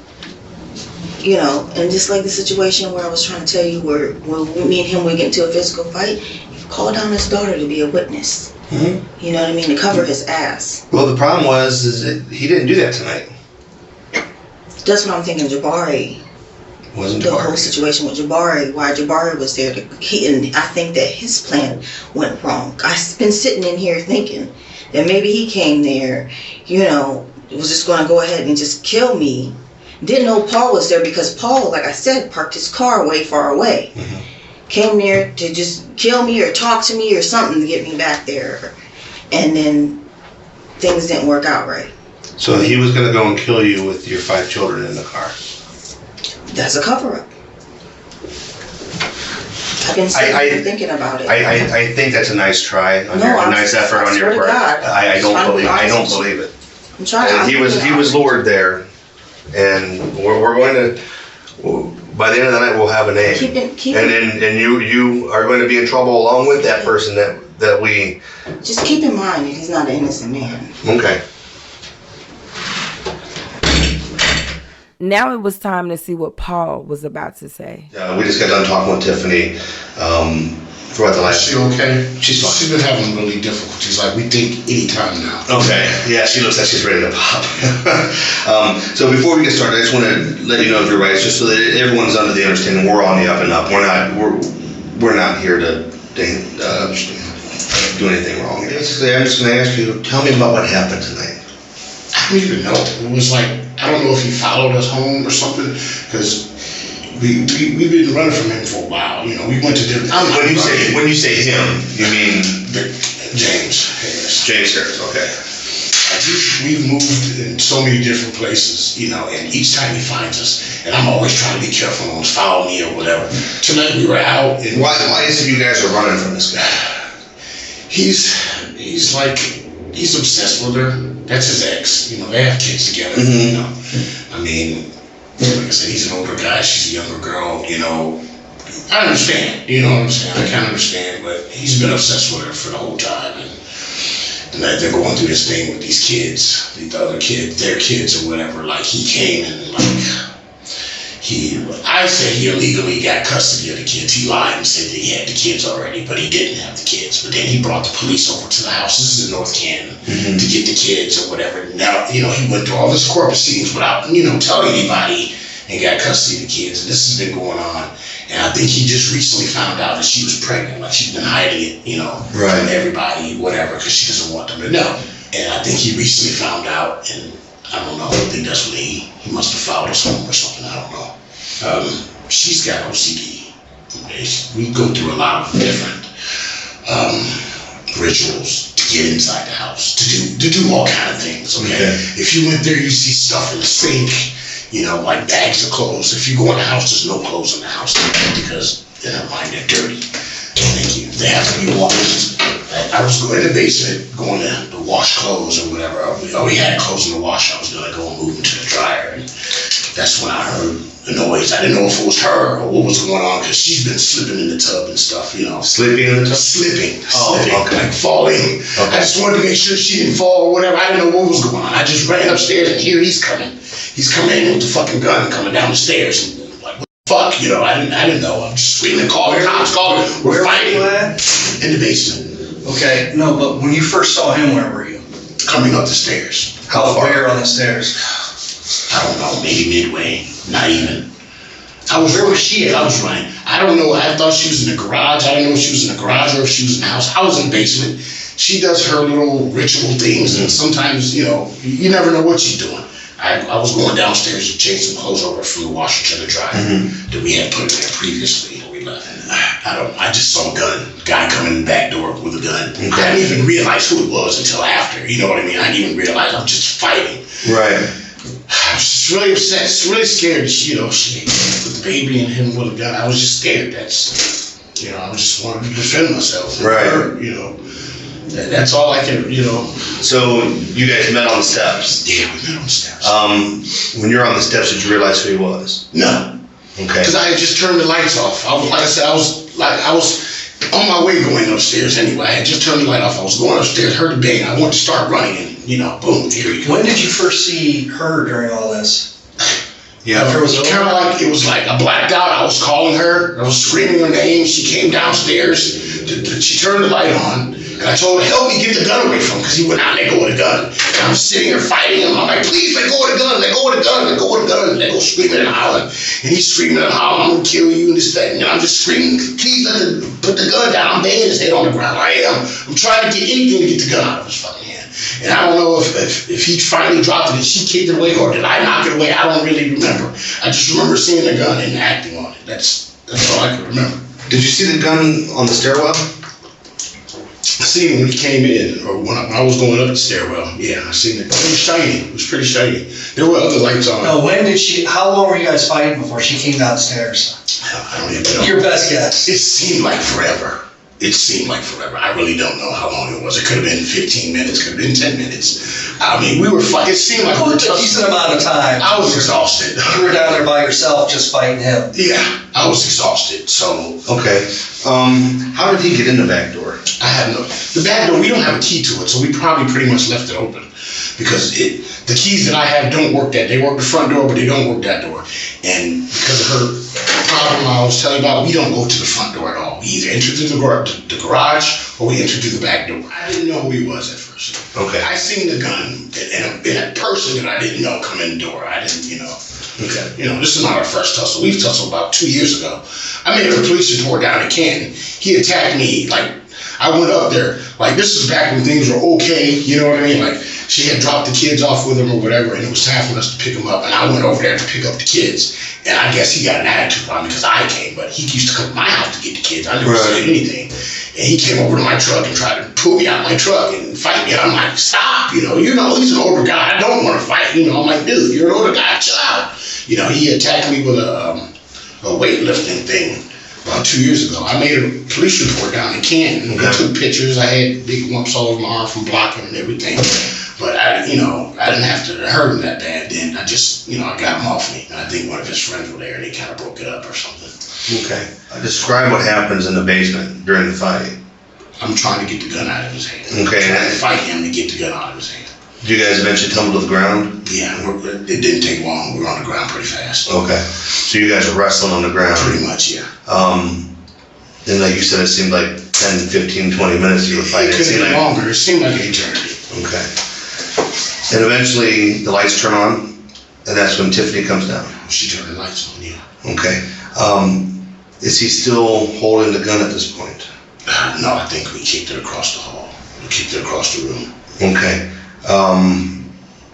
you know, and just like the situation where I was trying to tell you, where when me and him we get into a physical fight, he called down his daughter to be a witness. Mm-hmm. You know what I mean? To cover his ass. Well, the problem is that he didn't do that tonight. That's what I'm thinking. Jabari. Wasn't The Jabari. whole situation with Jabari, why Jabari was there, and I think that his plan went wrong. I've been sitting in here thinking that maybe he came there, you know, was just going to go ahead and just kill me. Didn't know Paul was there because Paul, like I said, parked his car way far away. Mm-hmm. Came there to just kill me or talk to me or something to get me back there. And then things didn't work out right. So he was going to go and kill you with your 5 children in the car. That's a cover-up. I've been sitting here thinking about it. I think that's a nice try, a nice effort on your swear to part. God. I don't believe it. I'm trying. And he was lured there, and we're going to. By the end of the night, we'll have a name. And you are going to be in trouble along with that person that we. Just keep in mind that he's not an innocent man. Okay. Now it was time to see what Paul was about to say. We just got done talking with Tiffany throughout the last. Is she okay? She's fine. She's been having really difficulties. Like, we think anytime now. Okay. Yeah, she looks like she's ready to pop. So before we get started, I just want to let you know of your rights, just so that everyone's under the understanding we're on the up and up. We're not here to do anything wrong. Basically, I'm just going to ask you, tell me about what happened tonight. I don't even know. It was like, I don't know if he followed us home or something, because we've been running from him for a while. You know, we went to different. When you say him, you mean James Harris. James Harris. Okay. We've moved in so many different places, you know, and each time he finds us, and I'm always trying to be careful, don't follow me or whatever. Tonight we were out. And why is it you guys are running from this guy? He's like he's obsessed with her. That's his ex. You know, they have kids together. You know, I mean, like I said, he's an older guy. She's a younger girl. You know, I understand. You know what I'm saying? I kind of understand, but he's been obsessed with her for the whole time, and that they're going through this thing with these kids, the other kids, their kids or whatever. Like he came and like. I said he illegally got custody of the kids. He lied and said that he had the kids already, but he didn't have the kids. But then he brought the police over to the house. This is in North Canton to get the kids or whatever. Now, you know, he went through all this court proceedings without, you know, telling anybody and got custody of the kids. And this has been going on. And I think he just recently found out that she was pregnant. Like she's been hiding it, you know, from everybody, whatever, because she doesn't want them to know. And I think he recently found out, and I don't know, I think that's when he must have filed us home or something, I don't know. She's got OCD. We go through a lot of different rituals to get inside the house, to do all kind of things, okay? If you went there, you see stuff in the sink, you know, like bags of clothes. If you go in the house, there's no clothes in the house because in their mind they're dirty. Thank you. They have to be washed. I was going in the basement, going to wash clothes or whatever. We had clothes in the wash. I was gonna go and move them to the dryer, and that's when I heard the noise. I didn't know if it was her or what was going on because she's been slipping in the tub and stuff, you know. Sleeping in the tub? Slipping, okay. like falling. Okay. I just wanted to make sure she didn't fall or whatever. I didn't know what was going on. I just ran upstairs and here he's coming. He's coming in with the fucking gun, coming down the stairs, and like, what the fuck, you know? I didn't know. I'm just screaming, calling cops, calling. We're fighting in the basement. Okay, no, but when you first saw him, where were you? Coming up the stairs. How far? Where on the stairs? I don't know, maybe midway, not even. Where was she at? I was running. I don't know, I thought she was in the garage. I didn't know if she was in the garage or if she was in the house. I was in the basement. She does her little ritual things, and sometimes, you know, you never know what she's doing. I was going downstairs to change some clothes over from the washer to the dryer that we had put in there previously when we left. And I just saw a guy coming in the back door with a gun. Okay. I didn't even realize who it was until after, you know what I mean? I didn't even realize I was just fighting. Right. I was just really upset, really scared. You know, she put the baby in him with a gun. I was just scared. That's, you know, I just wanted to defend myself. Right. Her, you know, that's all I can, you know. So you guys met on the steps? Yeah, we met on the steps. When you were on the steps, did you realize who he was? No. Okay. Because I had just turned the lights off. Like I said, I was on my way going upstairs anyway. I had just turned the light off. I was going upstairs, heard the bang. I wanted to start running, and you know, boom, here he comes. When did you first see her during all this? Yeah, it was kind of like, it was like I blacked out. I was calling her. I was screaming her name. She came downstairs. She turned the light on. And I told her, help me get the gun away from him, because he went out and let go of the gun. And I'm sitting here fighting him. I'm like, please let go of the gun, let go of the gun, let go of the gun. Let go screaming and howling. And he's screaming and howling, I'm gonna kill you and this, that. And I'm just screaming, please put the gun down. I'm banging his head on the ground. I'm trying to get anything to get the gun out of his fucking hand. And I don't know if he finally dropped it and she kicked it away, or did I knock it away? I don't really remember. I just remember seeing the gun and acting on it. That's all I can remember. Did you see the gun on the stairwell? I seen it when he came in, or when I was going up the stairwell. Yeah, I seen it. It was shiny. It was pretty shiny. There were other lights on. No, how long were you guys fighting before she came downstairs? I don't even know. Your best guess. It seemed like forever. I really don't know how long it was. It could have been 15 minutes, could have been 10 minutes. I mean, we were fighting. It seemed like we were a decent amount of time. I was exhausted. You were down there by yourself just fighting him. Yeah, I was exhausted, so. Okay. How did he get in the back door? The back door, we don't have a key to it, so we probably pretty much left it open. Because the keys that I have don't work that. They work the front door, but they don't work that door. And because of her problem I was telling you about, we don't go to the front door at all. We either enter through the garage or we enter through the back door. I didn't know who he was at first. Okay. I seen the gun and a person that I didn't know come in the door. I didn't, you know. Okay. You know, this is not our first tussle. We've tussled about 2 years ago. I made a police report down in Canton. He attacked me, like, I went up there, like, this is back when things were okay, you know what I mean? Like, she had dropped the kids off with him or whatever, and it was time for us to pick them up, and I went over there to pick up the kids. And I guess he got an attitude on me because I came, but he used to come to my house to get the kids. I never said anything. And he came over to my truck and tried to pull me out of my truck and fight me. And I'm like, stop, you know, he's an older guy. I don't want to fight. You know, I'm like, dude, you're an older guy, chill out. You know, he attacked me with a weightlifting thing. about 2 years ago. I made a police report down in Canton. I took pictures. I had big lumps all over my arm from blocking and everything. But I didn't have to hurt him that bad then. I just, I got him off me. And I think one of his friends were there and they kind of broke it up or something. Okay. Describe what happens in the basement during the fight. I'm trying to get the gun out of his hand. Okay. I'm trying to fight him to get the gun out of his hand. Did you guys eventually tumble to the ground? Yeah, it didn't take long. We were on the ground pretty fast. Okay. So you guys were wrestling on the ground? Pretty much, yeah. And like you said, it seemed like 10, 15, 20 minutes you were fighting. It could have been longer. It seemed like an eternity. Okay. And eventually the lights turn on, and that's when Tiffany comes down. She turned the lights on, yeah. Okay. Is he still holding the gun at this point? No, I think we kicked it across the hall. We kicked it across the room. Okay.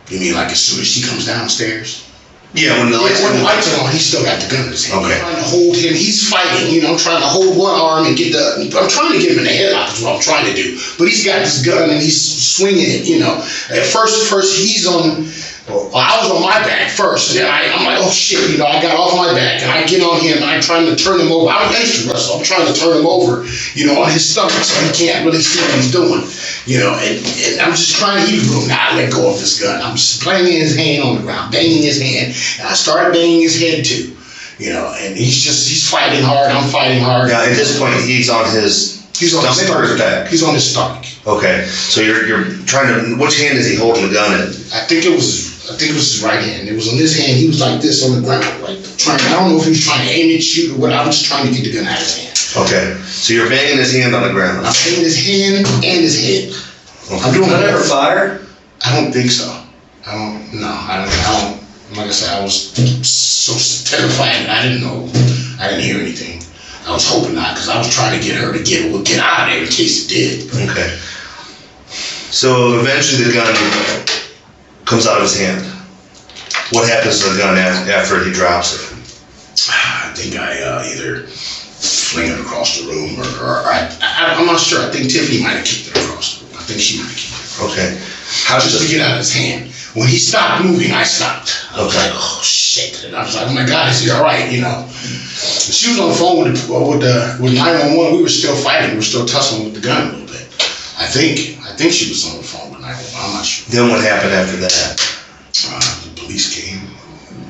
You mean like as soon as she comes downstairs? Yeah, when the lights are on, he's still got the gun in his hand. Okay. I'm trying to hold him. He's fighting. I'm trying to hold one arm and I'm trying to get him in the headlock is what I'm trying to do. But he's got this gun and he's swinging it, At first he's on, I was on my back first. And then I'm like, oh shit, I got off my back and I get on him and I'm trying to turn him over. I'm against the wrestle. I'm trying to turn him over, on his stomach so he can't really see what he's doing. And I'm just trying to not let go of this gun. I'm just banging his hand on the ground, banging his hand. And I started banging his head too, and he's fighting hard. I'm fighting hard. Yeah, at this point, he's on his stomach or his back? He's on his stomach. Okay, so you're trying to, which hand is he holding the gun in? I think it was his right hand. It was on his hand. He was like this on the ground, like trying. I don't know if he was trying to aim it, shoot, or what. I was just trying to get the gun out of his hand. Okay, so you're banging his hand on the ground. I'm banging his hand and his head. Okay. I'm doing Did that ever fire? I don't think so. I don't. Like I said, I was so terrified. I didn't know. I didn't hear anything. I was hoping not, because I was trying to get her to get out of there in case it did. Okay. So eventually the gun comes out of his hand. What happens to the gun after he drops it? I think I either fling it across the room or I'm not sure. I think Tiffany might have kicked it across the room. I think she might have kicked it across the room. Okay. How just to get out of his hand. When he stopped moving, I stopped. I was like, oh shit. And I was like, oh my God, is he all right? She was on the phone with 911. We were still fighting. We were still tussling with the gun a little bit. I think she was on the phone with 911. I'm not sure. Then what happened after that? The police came.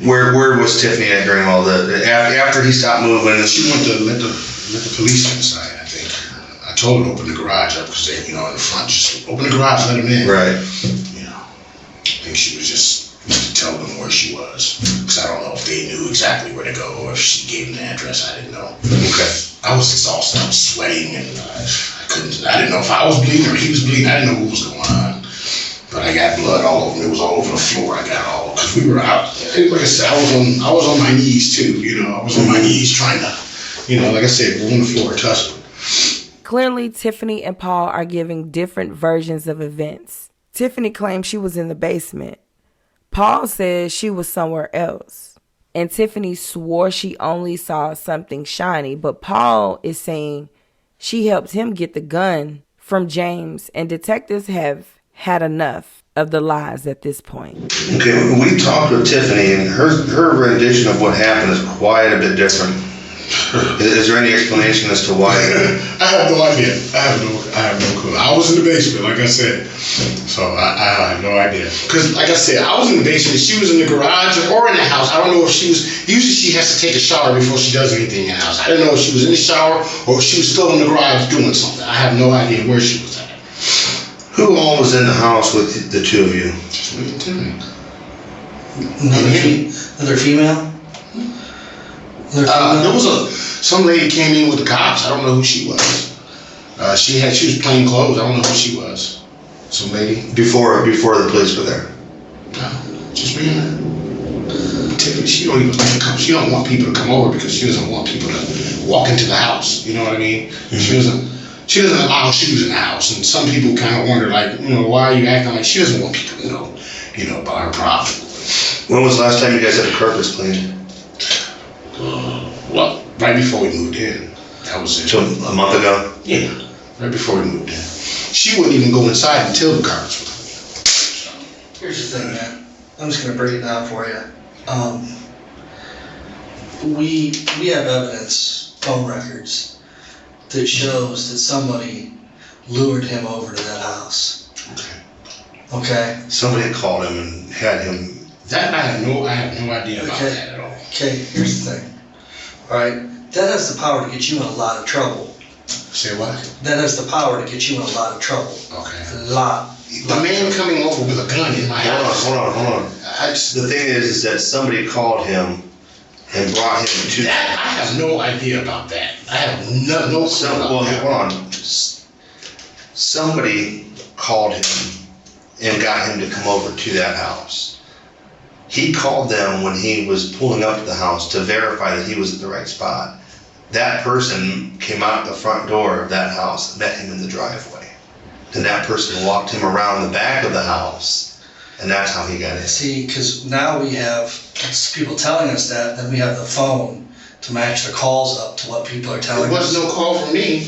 Where was Tiffany at during all after he stopped moving? She went to let the police inside, I think. I told her to open the garage up because they, in the front, just open the garage, let them in. Right. I think she was just to tell them where she was, because I don't know if they knew exactly where to go or if she gave them the address. I didn't know. Okay. I was exhausted. I was sweating, and I didn't know if I was bleeding or he was bleeding. I didn't know what was going on. But I got blood all over me. It was all over the floor. I got all, because we were out. Like I said, I was on my knees too. I was on my knees trying to, like I said, we're on the floor tussling. Clearly, Tiffany and Paul are giving different versions of events. Tiffany claims she was in the basement. Paul says she was somewhere else. And Tiffany swore she only saw something shiny, but Paul is saying she helped him get the gun from James, and detectives have had enough of the lies at this point. Okay, we talked with Tiffany, and her rendition of what happened is quite a bit different. Is there any explanation as to why? I have no idea. I have no clue. I was in the basement, like I said, so I have no idea. Because, like I said, I was in the basement. She was in the garage or in the house. I don't know if she was. Usually, she has to take a shower before she does anything in the house. I didn't know if she was in the shower or if she was still in the garage doing something. I have no idea where she was at. Who all was in the house with the two of you? Just me and Tiffany. Another female? There was some lady came in with the cops. I don't know who she was. She was plain clothes. I don't know who she was. Some lady. Before the police were there. No, just me and her. Tiffany, she don't even like to come. She don't want people to come over because she doesn't want people to walk into the house. You know what I mean? Mm-hmm. She doesn't allow shoes in the house, and some people kind of wonder, like, why are you acting like she doesn't want people to know, about her problem. When was the last time you guys had the carpets cleaned? Well, right before we moved in. That was it. So a month ago? Yeah, right before we moved in. She wouldn't even go inside until the carpets were cleaned. Here's the thing, man. I'm just gonna break it down for you. We have evidence phone records that shows that somebody lured him over to that house. Okay? Somebody called him and had him. That I have no idea about that at all. Okay, here's the thing. Alright? That has the power to get you in a lot of trouble. Say what? That has the power to get you in a lot of trouble. Okay. A lot. The man coming over with a gun in my house. Hold on. The thing is that somebody called him and brought him to That I have no idea about that. I have no clue about that. Hold on. Somebody called him and got him to come over to that house. He called them when he was pulling up to the house to verify that he was at the right spot. That person came out the front door of that house, met him in the driveway. Then that person walked him around the back of the house, and that's how he got in. See, because now we have people telling us that, then we have the phone to match the calls up to what people are telling us. There was no call from me.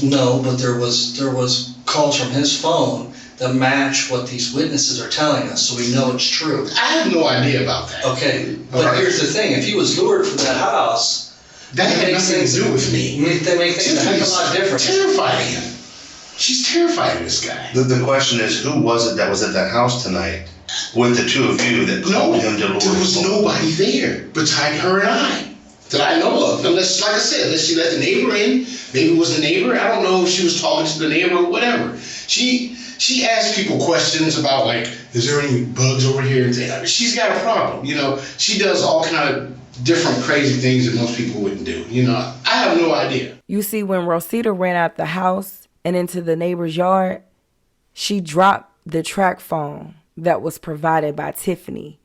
No, but there was calls from his phone that match what these witnesses are telling us, so we know it's true. I have no idea about that. Okay, but here's the thing: if he was lured from that house, That had nothing to do with me. They make things a lot different. Terrified of him. She's terrified of this guy. The question is, who was it that was at that house tonight with the two of you that called him to lure There was him? nobody there besides her and I that I know of. Unless, like I said, unless she let the neighbor in. Maybe it was the neighbor. I don't know if she was talking to the neighbor or whatever. She asked people questions about, like, is there any bugs over here? And she's got a problem. You know, she does all kind of different crazy things that most people wouldn't do. You know, I have no idea. You see, when Rosita ran out the house and into the neighbor's yard, she dropped the track phone that was provided by Tiffany,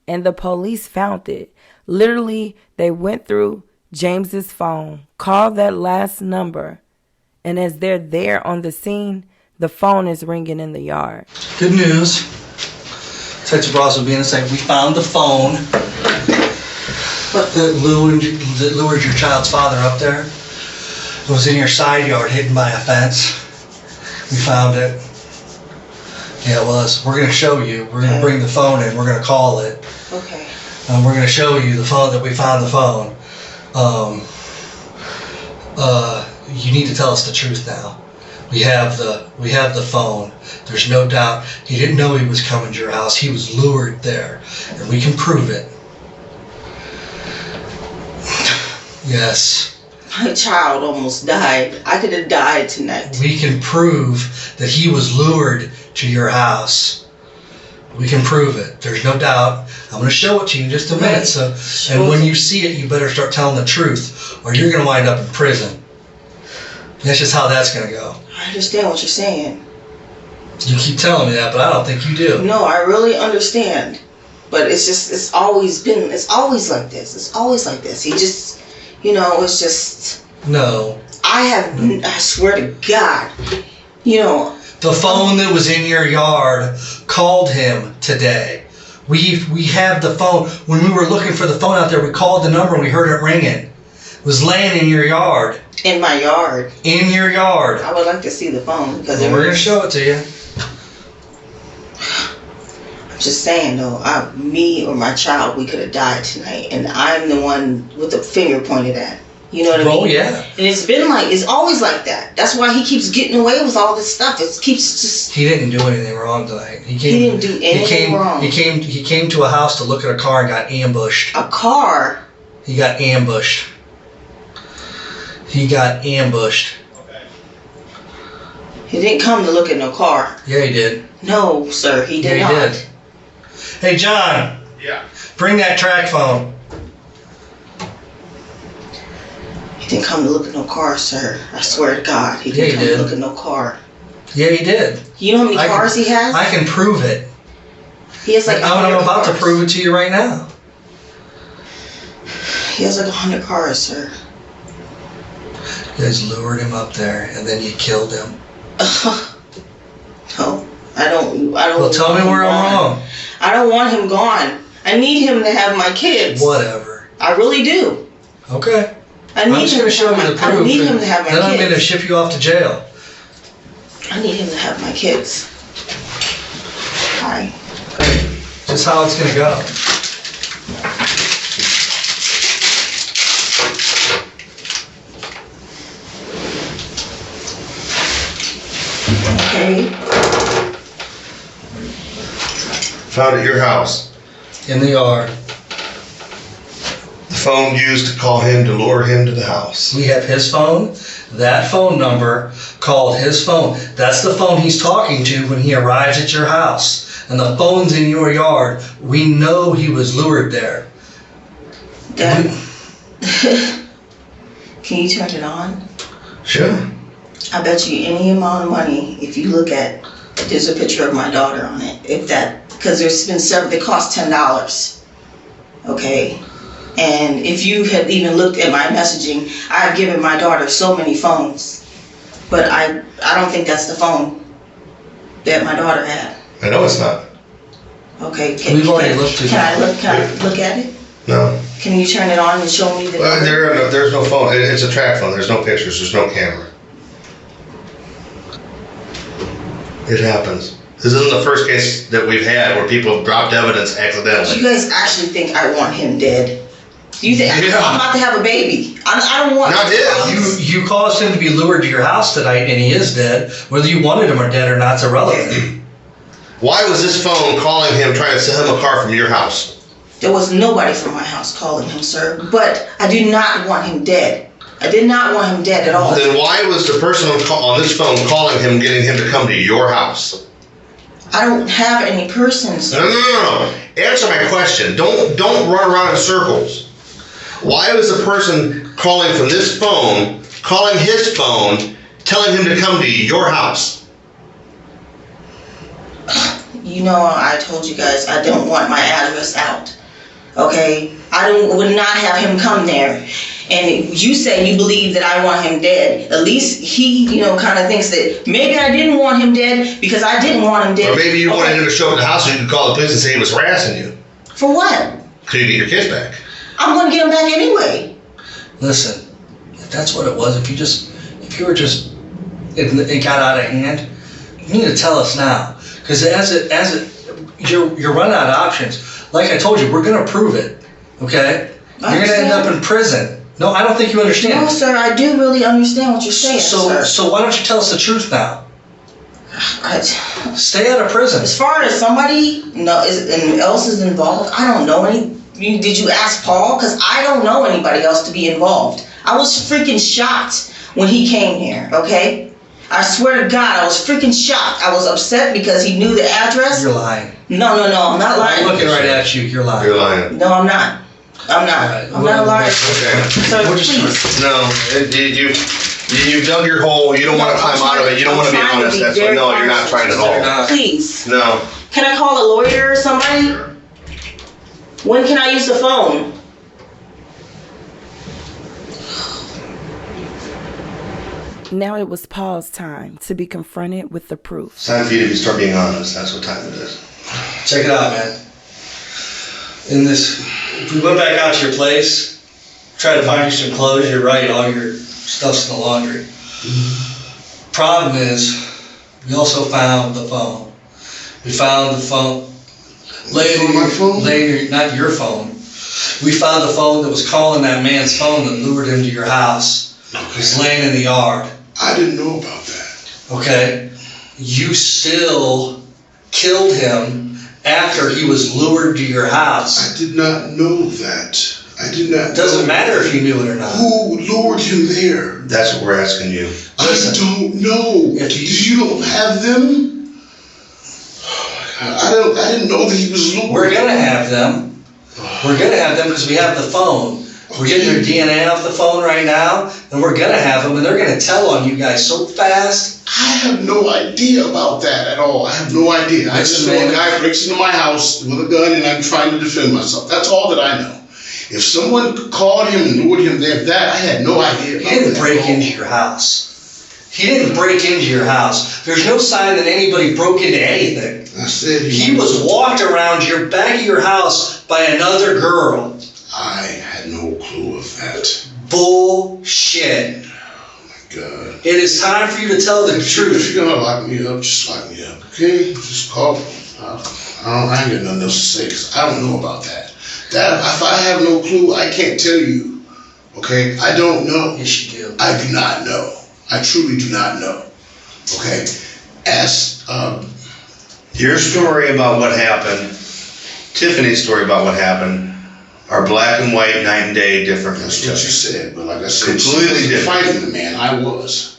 and the police found it. Literally, they went through James's phone, called that last number, and as they're there on the scene, the phone is ringing in the yard. Good news. Detective Ross will be in a second. We found the phone that lured your child's father up there. It was in your side yard, hidden by a fence. We found it. Yeah, it was. We're going to show you. We're going to bring the phone in. We're going to call it. Okay. We're going to show you the phone that we found the phone. You need to tell us the truth now. We have the phone. There's no doubt. He didn't know he was coming to your house. He was lured there, and we can prove it. Yes. My child almost died. I could have died tonight. We can prove that he was lured to your house. We can prove it. There's no doubt. I'm going to show it to you in just a minute. So, and when you see it, you better start telling the truth, or you're going to wind up in prison. That's just how that's going to go. I understand what you're saying. You keep telling me that, but I don't think you do. No, I really understand. But it's always like this. It's always like this. He just, it's just. No. I swear to God, The phone that was in your yard called him today. We have the phone. When we were looking for the phone out there, we called the number and we heard it ringing. It was laying in your yard. In my yard. In your yard. I would like to see the phone because we're going to show it to you. I'm just saying though, me or my child, we could have died tonight, and I'm the one with the finger pointed at. You know what I mean? Oh yeah. And it's always like that. That's why he keeps getting away with all this stuff. It keeps just. He didn't do anything wrong tonight. He didn't do anything wrong. He came to a house to look at a car and got ambushed. A car? He got ambushed. He didn't come to look at no car. Yeah, he did. No, sir, he did not. He did. Hey, John. Yeah. Bring that track phone. He didn't come to look at no car, sir. I swear to God, he didn't come to look at no car. Yeah, he did. You know how many cars he has? I can prove it. He has like 100 I'm about cars. to prove it to you right now. He has like 100 cars, sir. You guys lured him up there, and then you killed him. No, I don't. Well, tell me where I'm wrong. I don't want him gone. I need him to have my kids. Whatever. I really do. Okay. I'm just going to show you the proof. I need him to have my kids. Then I'm going to ship you off to jail. I need him to have my kids. Hi. Just how it's going to go. Found at your house. In the yard. The phone used to call him to lure him to the house. We have his phone. That phone number called his phone. That's the phone he's talking to when he arrives at your house. And the phone's in your yard. We know he was lured there. Dad, can you turn it on? Sure. I bet you any amount of money, if you look at, there's a picture of my daughter on it. If that, because there's been several, they cost $10. Okay? And if you had even looked at my messaging, I've given my daughter so many phones. But I don't think that's the phone that my daughter had. I know it's not. Okay, We've already looked at it. Can I look at it? No. Can you turn it on and show me the Well, there's no phone. It's a track phone. There's no pictures. There's no camera. It happens. This isn't the first case that we've had where people have dropped evidence Do you accidentally. guys actually think I want him dead? Do you think Yeah. I'm about to have a baby? I don't want. Not dead. You caused him to be lured to your house tonight, and he is dead. Whether you wanted him or dead or not is irrelevant. Why was this phone calling him, trying to sell him a car from your house? There was nobody from my house calling him, sir. But I do not want him dead. I did not want him dead at all. Then why was the person on this phone calling him, getting him to come to your house? I don't have any persons. No. Answer my question. Don't run around in circles. Why was the person calling from this phone, calling his phone, telling him to come to your house? You know, I told you guys I don't want my address out. Okay? would not have him come there. And you say you believe that I want him dead. At least he, kind of thinks that maybe I didn't want him dead because I didn't want him dead. Or maybe you wanted him to show up at the house so you could call the police and say he was harassing you. For what? So you get your kids back. I'm going to get him back anyway. Listen, if that's what it was, if you were just, it got out of hand, you need to tell us now. Because you're running out of options. Like I told you, we're going to prove it, okay? You're going to end up in prison. No, I don't think you understand. No, sir, I do really understand what you're saying, sir. So why don't you tell us the truth now? Stay out of prison. As far as somebody else is involved, I don't know any. Did you ask Paul? Because I don't know anybody else to be involved. I was freaking shocked when he came here, okay? I swear to God, I was freaking shocked. I was upset because he knew the address. You're lying. No, I'm not lying. I'm looking right at you. You're lying. You're lying. No, I'm not. I'm not. Right. I'm not lying. Okay. Sir, please. No, you dug your hole. You don't want to climb out of it. You don't want to be honest. That's what. No, you're not trying at all. Please. No. Can I call a lawyer or somebody? When can I use the phone? Now it was Paul's time to be confronted with the proof. It's time for you to start being honest. That's what time it is. Check it out, man. If we went back out to your place, try to find you some clothes, you're right, all your stuff's in the laundry. Problem is, we also found the phone. We found the phone. Later, not your phone. We found the phone that was calling that man's phone that lured him to your house. It was laying in the yard. I didn't know about that. Okay? You still killed him after he was lured to your house. I did not know that. I did not. It doesn't matter if you knew it or not. Who lured him there? That's what we're asking you. Listen, I don't know. If You don't have them? I didn't know that he was lured. We're gonna have them. We're gonna have them because we have the phone. We're getting their DNA off the phone right now, and we're gonna have them, and they're gonna tell on you guys so fast. I have no idea about that at all. I have no idea. I just know a guy breaks into my house with a gun and I'm trying to defend myself. That's all that I know. If someone called him and lured him there, I had no idea about that. He didn't break into your house. He didn't break into your house. There's no sign that anybody broke into anything. I said He was walked around your back of your house by another girl. I had no clue of that. Bullshit. Oh my God. It is time for you to tell the truth. If you're gonna lock me up, just lock me up, okay? Just call me. I ain't got nothing else to say because I don't know about that. If I have no clue, I can't tell you. Okay? I don't know. Yes, you do. I do not know. I truly do not know. Okay? Your story about what happened, Tiffany's story about what happened, are black and white, night and day different. That's what you said, but like I said, completely she wasn't different. fighting the man. I was.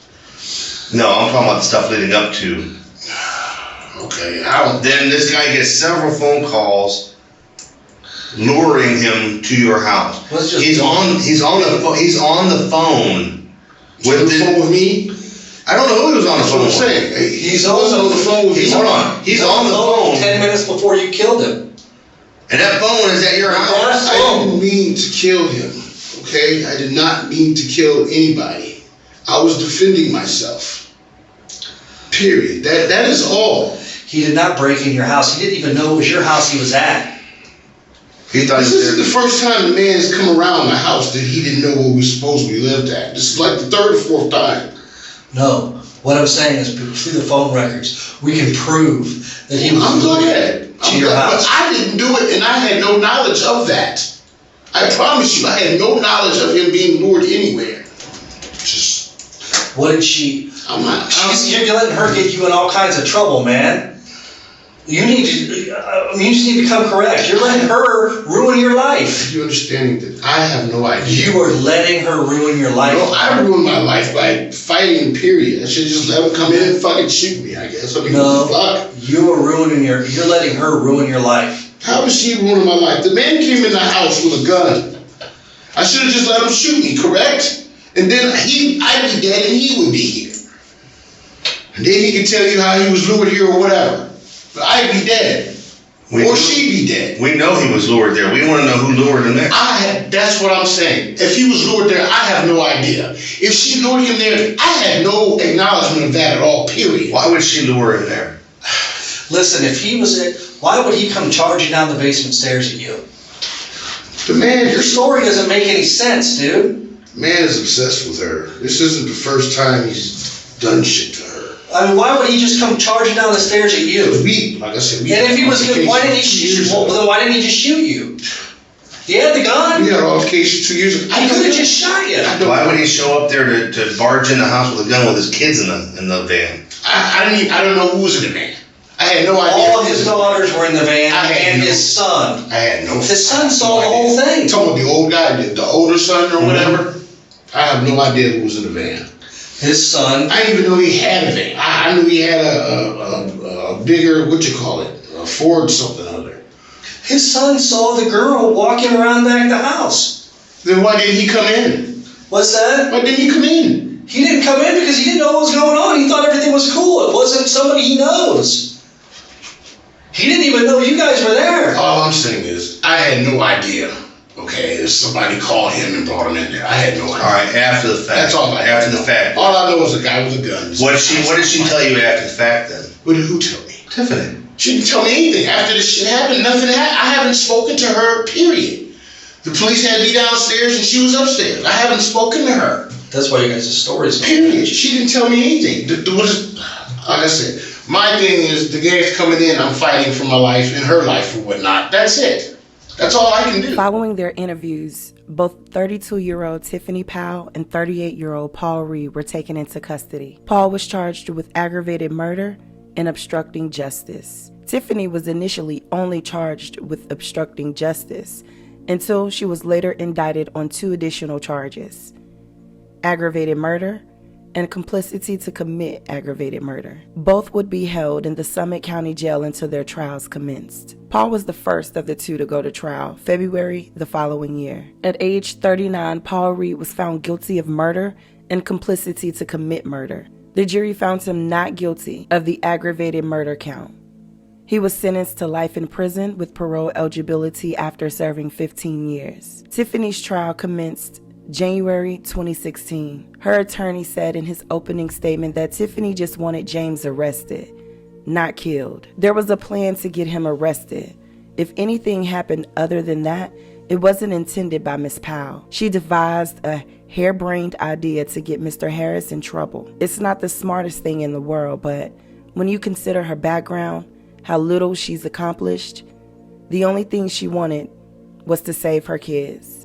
No, I'm talking about the stuff leading up to. Okay, Then this guy gets several phone calls luring him to your house. He's on the phone with me. I don't know who was on the phone. That's what I'm saying. He's on the phone with you. Hold on. He's on the phone 10 minutes before you killed him. And that phone is at your house. I didn't mean to kill him. Okay, I did not mean to kill anybody. I was defending myself. Period. That is all. He did not break in your house. He didn't even know it was your house he was at. He thought This isn't the first time the man's come around the house that he didn't know where we supposedly lived at. This is like the third or fourth time. No. What I'm saying is through the phone records, we can prove that he was I'm to your house. But I didn't do it, and I had no knowledge of that. I promise you, I had no knowledge of him being lured anywhere. Just, what did she? You're letting her get you in all kinds of trouble, man. You need to. You just need to come correct. You're letting her ruin your life. You're understanding that I have no idea. You are letting her ruin your life. No, I ruined my life by fighting. Period. I should just let him come in and fucking shoot me. I guess. I mean, no, fuck. You are ruining your. You're letting her ruin your life. How is she ruining my life? The man came in the house with a gun. I should have just let him shoot me. Correct? And then I'd be dead and he would be here. And then he could tell you how he was lured here or whatever. But I'd be dead. Or she'd be dead. We know he was lured there. We want to know who lured him there. That's what I'm saying. If he was lured there, I have no idea. If she lured him there, I had no acknowledgement of that at all, period. Why would she lure him there? Listen, if he was why would he come charging down the basement stairs at you? The man, your story doesn't make any sense, dude. Man is obsessed with her. This isn't the first time he's done shit to her. I mean, why would he just come charging down the stairs at you? Like I said, and if he was good, why didn't he shoot you? Well, then why didn't he just shoot you? He had the gun. We had an altercation 2 years ago. He could have just shot you. Why would he show up there to barge in the house with a gun with his kids in the van? I don't know who was in the van. I had no idea. All of his daughters were in the van and his son. I had no. His son saw the whole thing. Talking about the old guy, the older son or whatever. I have no idea who was in the van. His son. I didn't even know he had a van. I knew he had a bigger, a Ford something other. His son saw the girl walking around back the house. Then why didn't he come in? What's that? Why didn't he come in? He didn't come in because he didn't know what was going on. He thought everything was cool. It wasn't somebody he knows. He didn't even know you guys were there. All I'm saying is, I had no idea. Okay, if somebody called him and brought him in there, I had no idea. All right, after the fact. That's all I After the fact. All I know is a guy with a gun. What did she tell you after the fact then? What did who tell me? Tiffany. She didn't tell me anything. After this shit happened, nothing happened. I haven't spoken to her, period. The police had me downstairs and she was upstairs. I haven't spoken to her. That's why you guys' stories. Period. She didn't tell me anything. Like I said, my thing is the guy's coming in, I'm fighting for my life and her life or whatnot. That's it. That's all I can do. Following their interviews, both 32-year-old Tiffany Powell and 38-year-old Paul Reed were taken into custody. Paul was charged with aggravated murder and obstructing justice. Tiffany was initially only charged with obstructing justice until she was later indicted on 2 additional charges: aggravated murder and complicity to commit aggravated murder. Both would be held in the Summit County Jail until their trials commenced. Paul was the first of the 2 to go to trial, February the following year. At age 39, Paul Reed was found guilty of murder and complicity to commit murder. The jury found him not guilty of the aggravated murder count. He was sentenced to life in prison with parole eligibility after serving 15 years. Tiffany's trial commenced January 2016. Her attorney said in his opening statement that Tiffany just wanted James arrested, not killed. There was a plan to get him arrested. If anything happened other than that, it wasn't intended by Miss Powell. She devised a harebrained idea to get Mr. Harris in trouble. It's not the smartest thing in the world, but when you consider her background, how little she's accomplished, the only thing she wanted was to save her kids.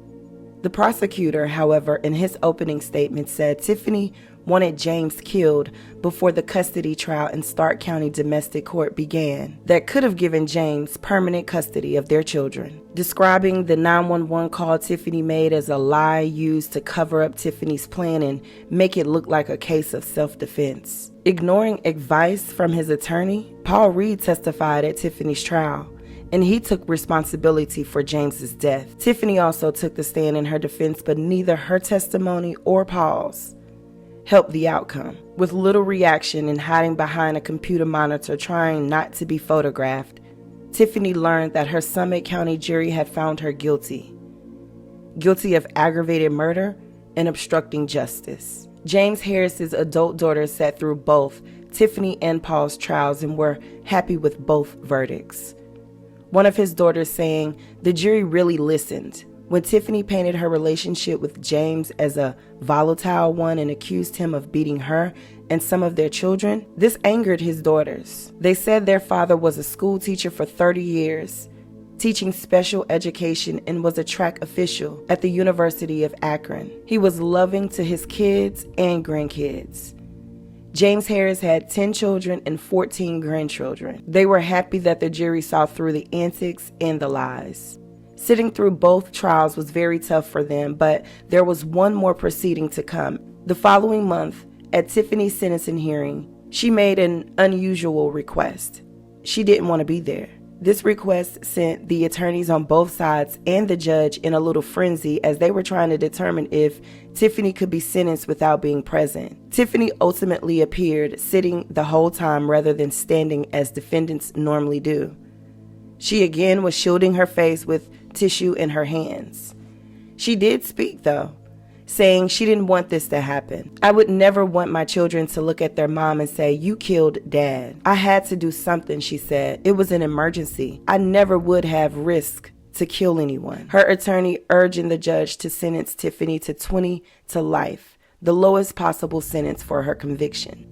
The prosecutor, however, in his opening statement said Tiffany wanted James killed before the custody trial in Stark County Domestic Court began that could have given James permanent custody of their children. Describing the 911 call Tiffany made as a lie used to cover up Tiffany's plan and make it look like a case of self-defense. Ignoring advice from his attorney, Paul Reed testified at Tiffany's trial, and he took responsibility for James's death. Tiffany also took the stand in her defense, but neither her testimony or Paul's helped the outcome. With little reaction and hiding behind a computer monitor trying not to be photographed, Tiffany learned that her Summit County jury had found her guilty of aggravated murder and obstructing justice. James Harris's adult daughter sat through both Tiffany and Paul's trials and were happy with both verdicts. One of his daughters saying, "The jury really listened." When Tiffany painted her relationship with James as a volatile one and accused him of beating her and some of their children, this angered his daughters. They said their father was a school teacher for 30 years, teaching special education, and was a track official at the University of Akron. He was loving to his kids and grandkids. James Harris had 10 children and 14 grandchildren. They were happy that the jury saw through the antics and the lies. Sitting through both trials was very tough for them, but there was one more proceeding to come. The following month, at Tiffany's sentencing hearing, she made an unusual request. She didn't want to be there. This request sent the attorneys on both sides and the judge in a little frenzy as they were trying to determine if Tiffany could be sentenced without being present. Tiffany ultimately appeared, sitting the whole time rather than standing as defendants normally do. She again was shielding her face with tissue in her hands. She did speak though, saying she didn't want this to happen. "I would never want my children to look at their mom and say, 'You killed Dad.' I had to do something," she said. "It was an emergency. I never would have risked to kill anyone." Her attorney urging the judge to sentence Tiffany to 20 to life, the lowest possible sentence for her conviction.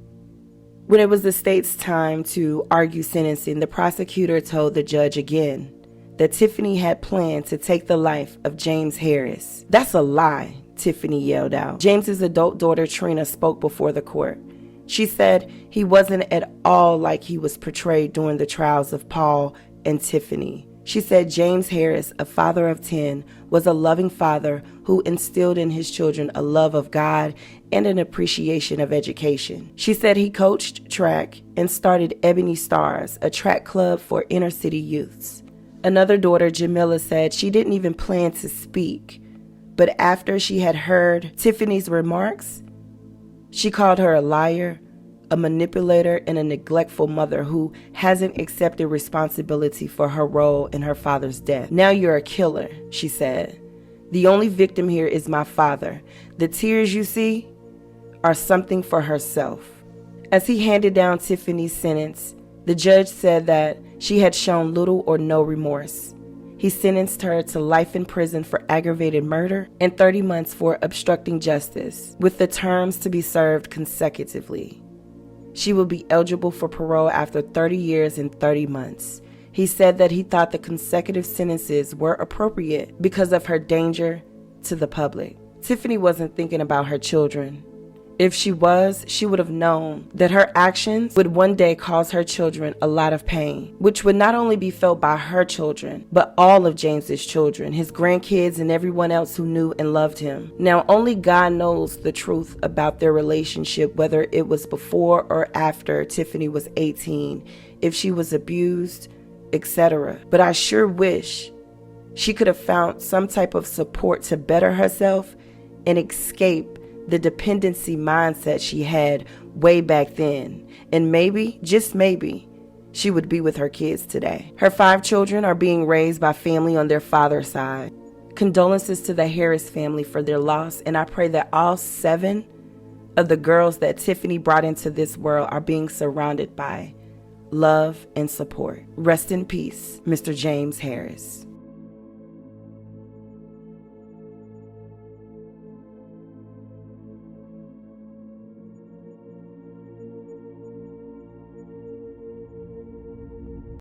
When it was the state's time to argue sentencing, the prosecutor told the judge again that Tiffany had planned to take the life of James Harris. "That's a lie," Tiffany yelled out. James's adult daughter Trina spoke before the court. She said he wasn't at all like he was portrayed during the trials of Paul and Tiffany. She said James Harris, a father of 10, was a loving father who instilled in his children a love of God and an appreciation of education. She said he coached track and started Ebony Stars, a track club for inner city youths. Another daughter, Jamila, said she didn't even plan to speak, but after she had heard Tiffany's remarks, she called her a liar, a manipulator, and a neglectful mother who hasn't accepted responsibility for her role in her father's death. "Now you're a killer," she said. "The only victim here is my father. The tears you see are something for herself." As he handed down Tiffany's sentence, the judge said that she had shown little or no remorse. He sentenced her to life in prison for aggravated murder and 30 months for obstructing justice, with the terms to be served consecutively. She will be eligible for parole after 30 years and 30 months. He said that he thought the consecutive sentences were appropriate because of her danger to the public. Tiffany wasn't thinking about her children. If she was, she would have known that her actions would one day cause her children a lot of pain, which would not only be felt by her children, but all of James's children, his grandkids, and everyone else who knew and loved him. Now, only God knows the truth about their relationship, whether it was before or after Tiffany was 18, if she was abused, etc. But I sure wish she could have found some type of support to better herself and escape the dependency mindset she had way back then. And maybe, just maybe, she would be with her kids today. Her 5 children are being raised by family on their father's side. Condolences to the Harris family for their loss, and I pray that all 7 of the girls that Tiffany brought into this world are being surrounded by love and support. Rest in peace, Mr. James Harris.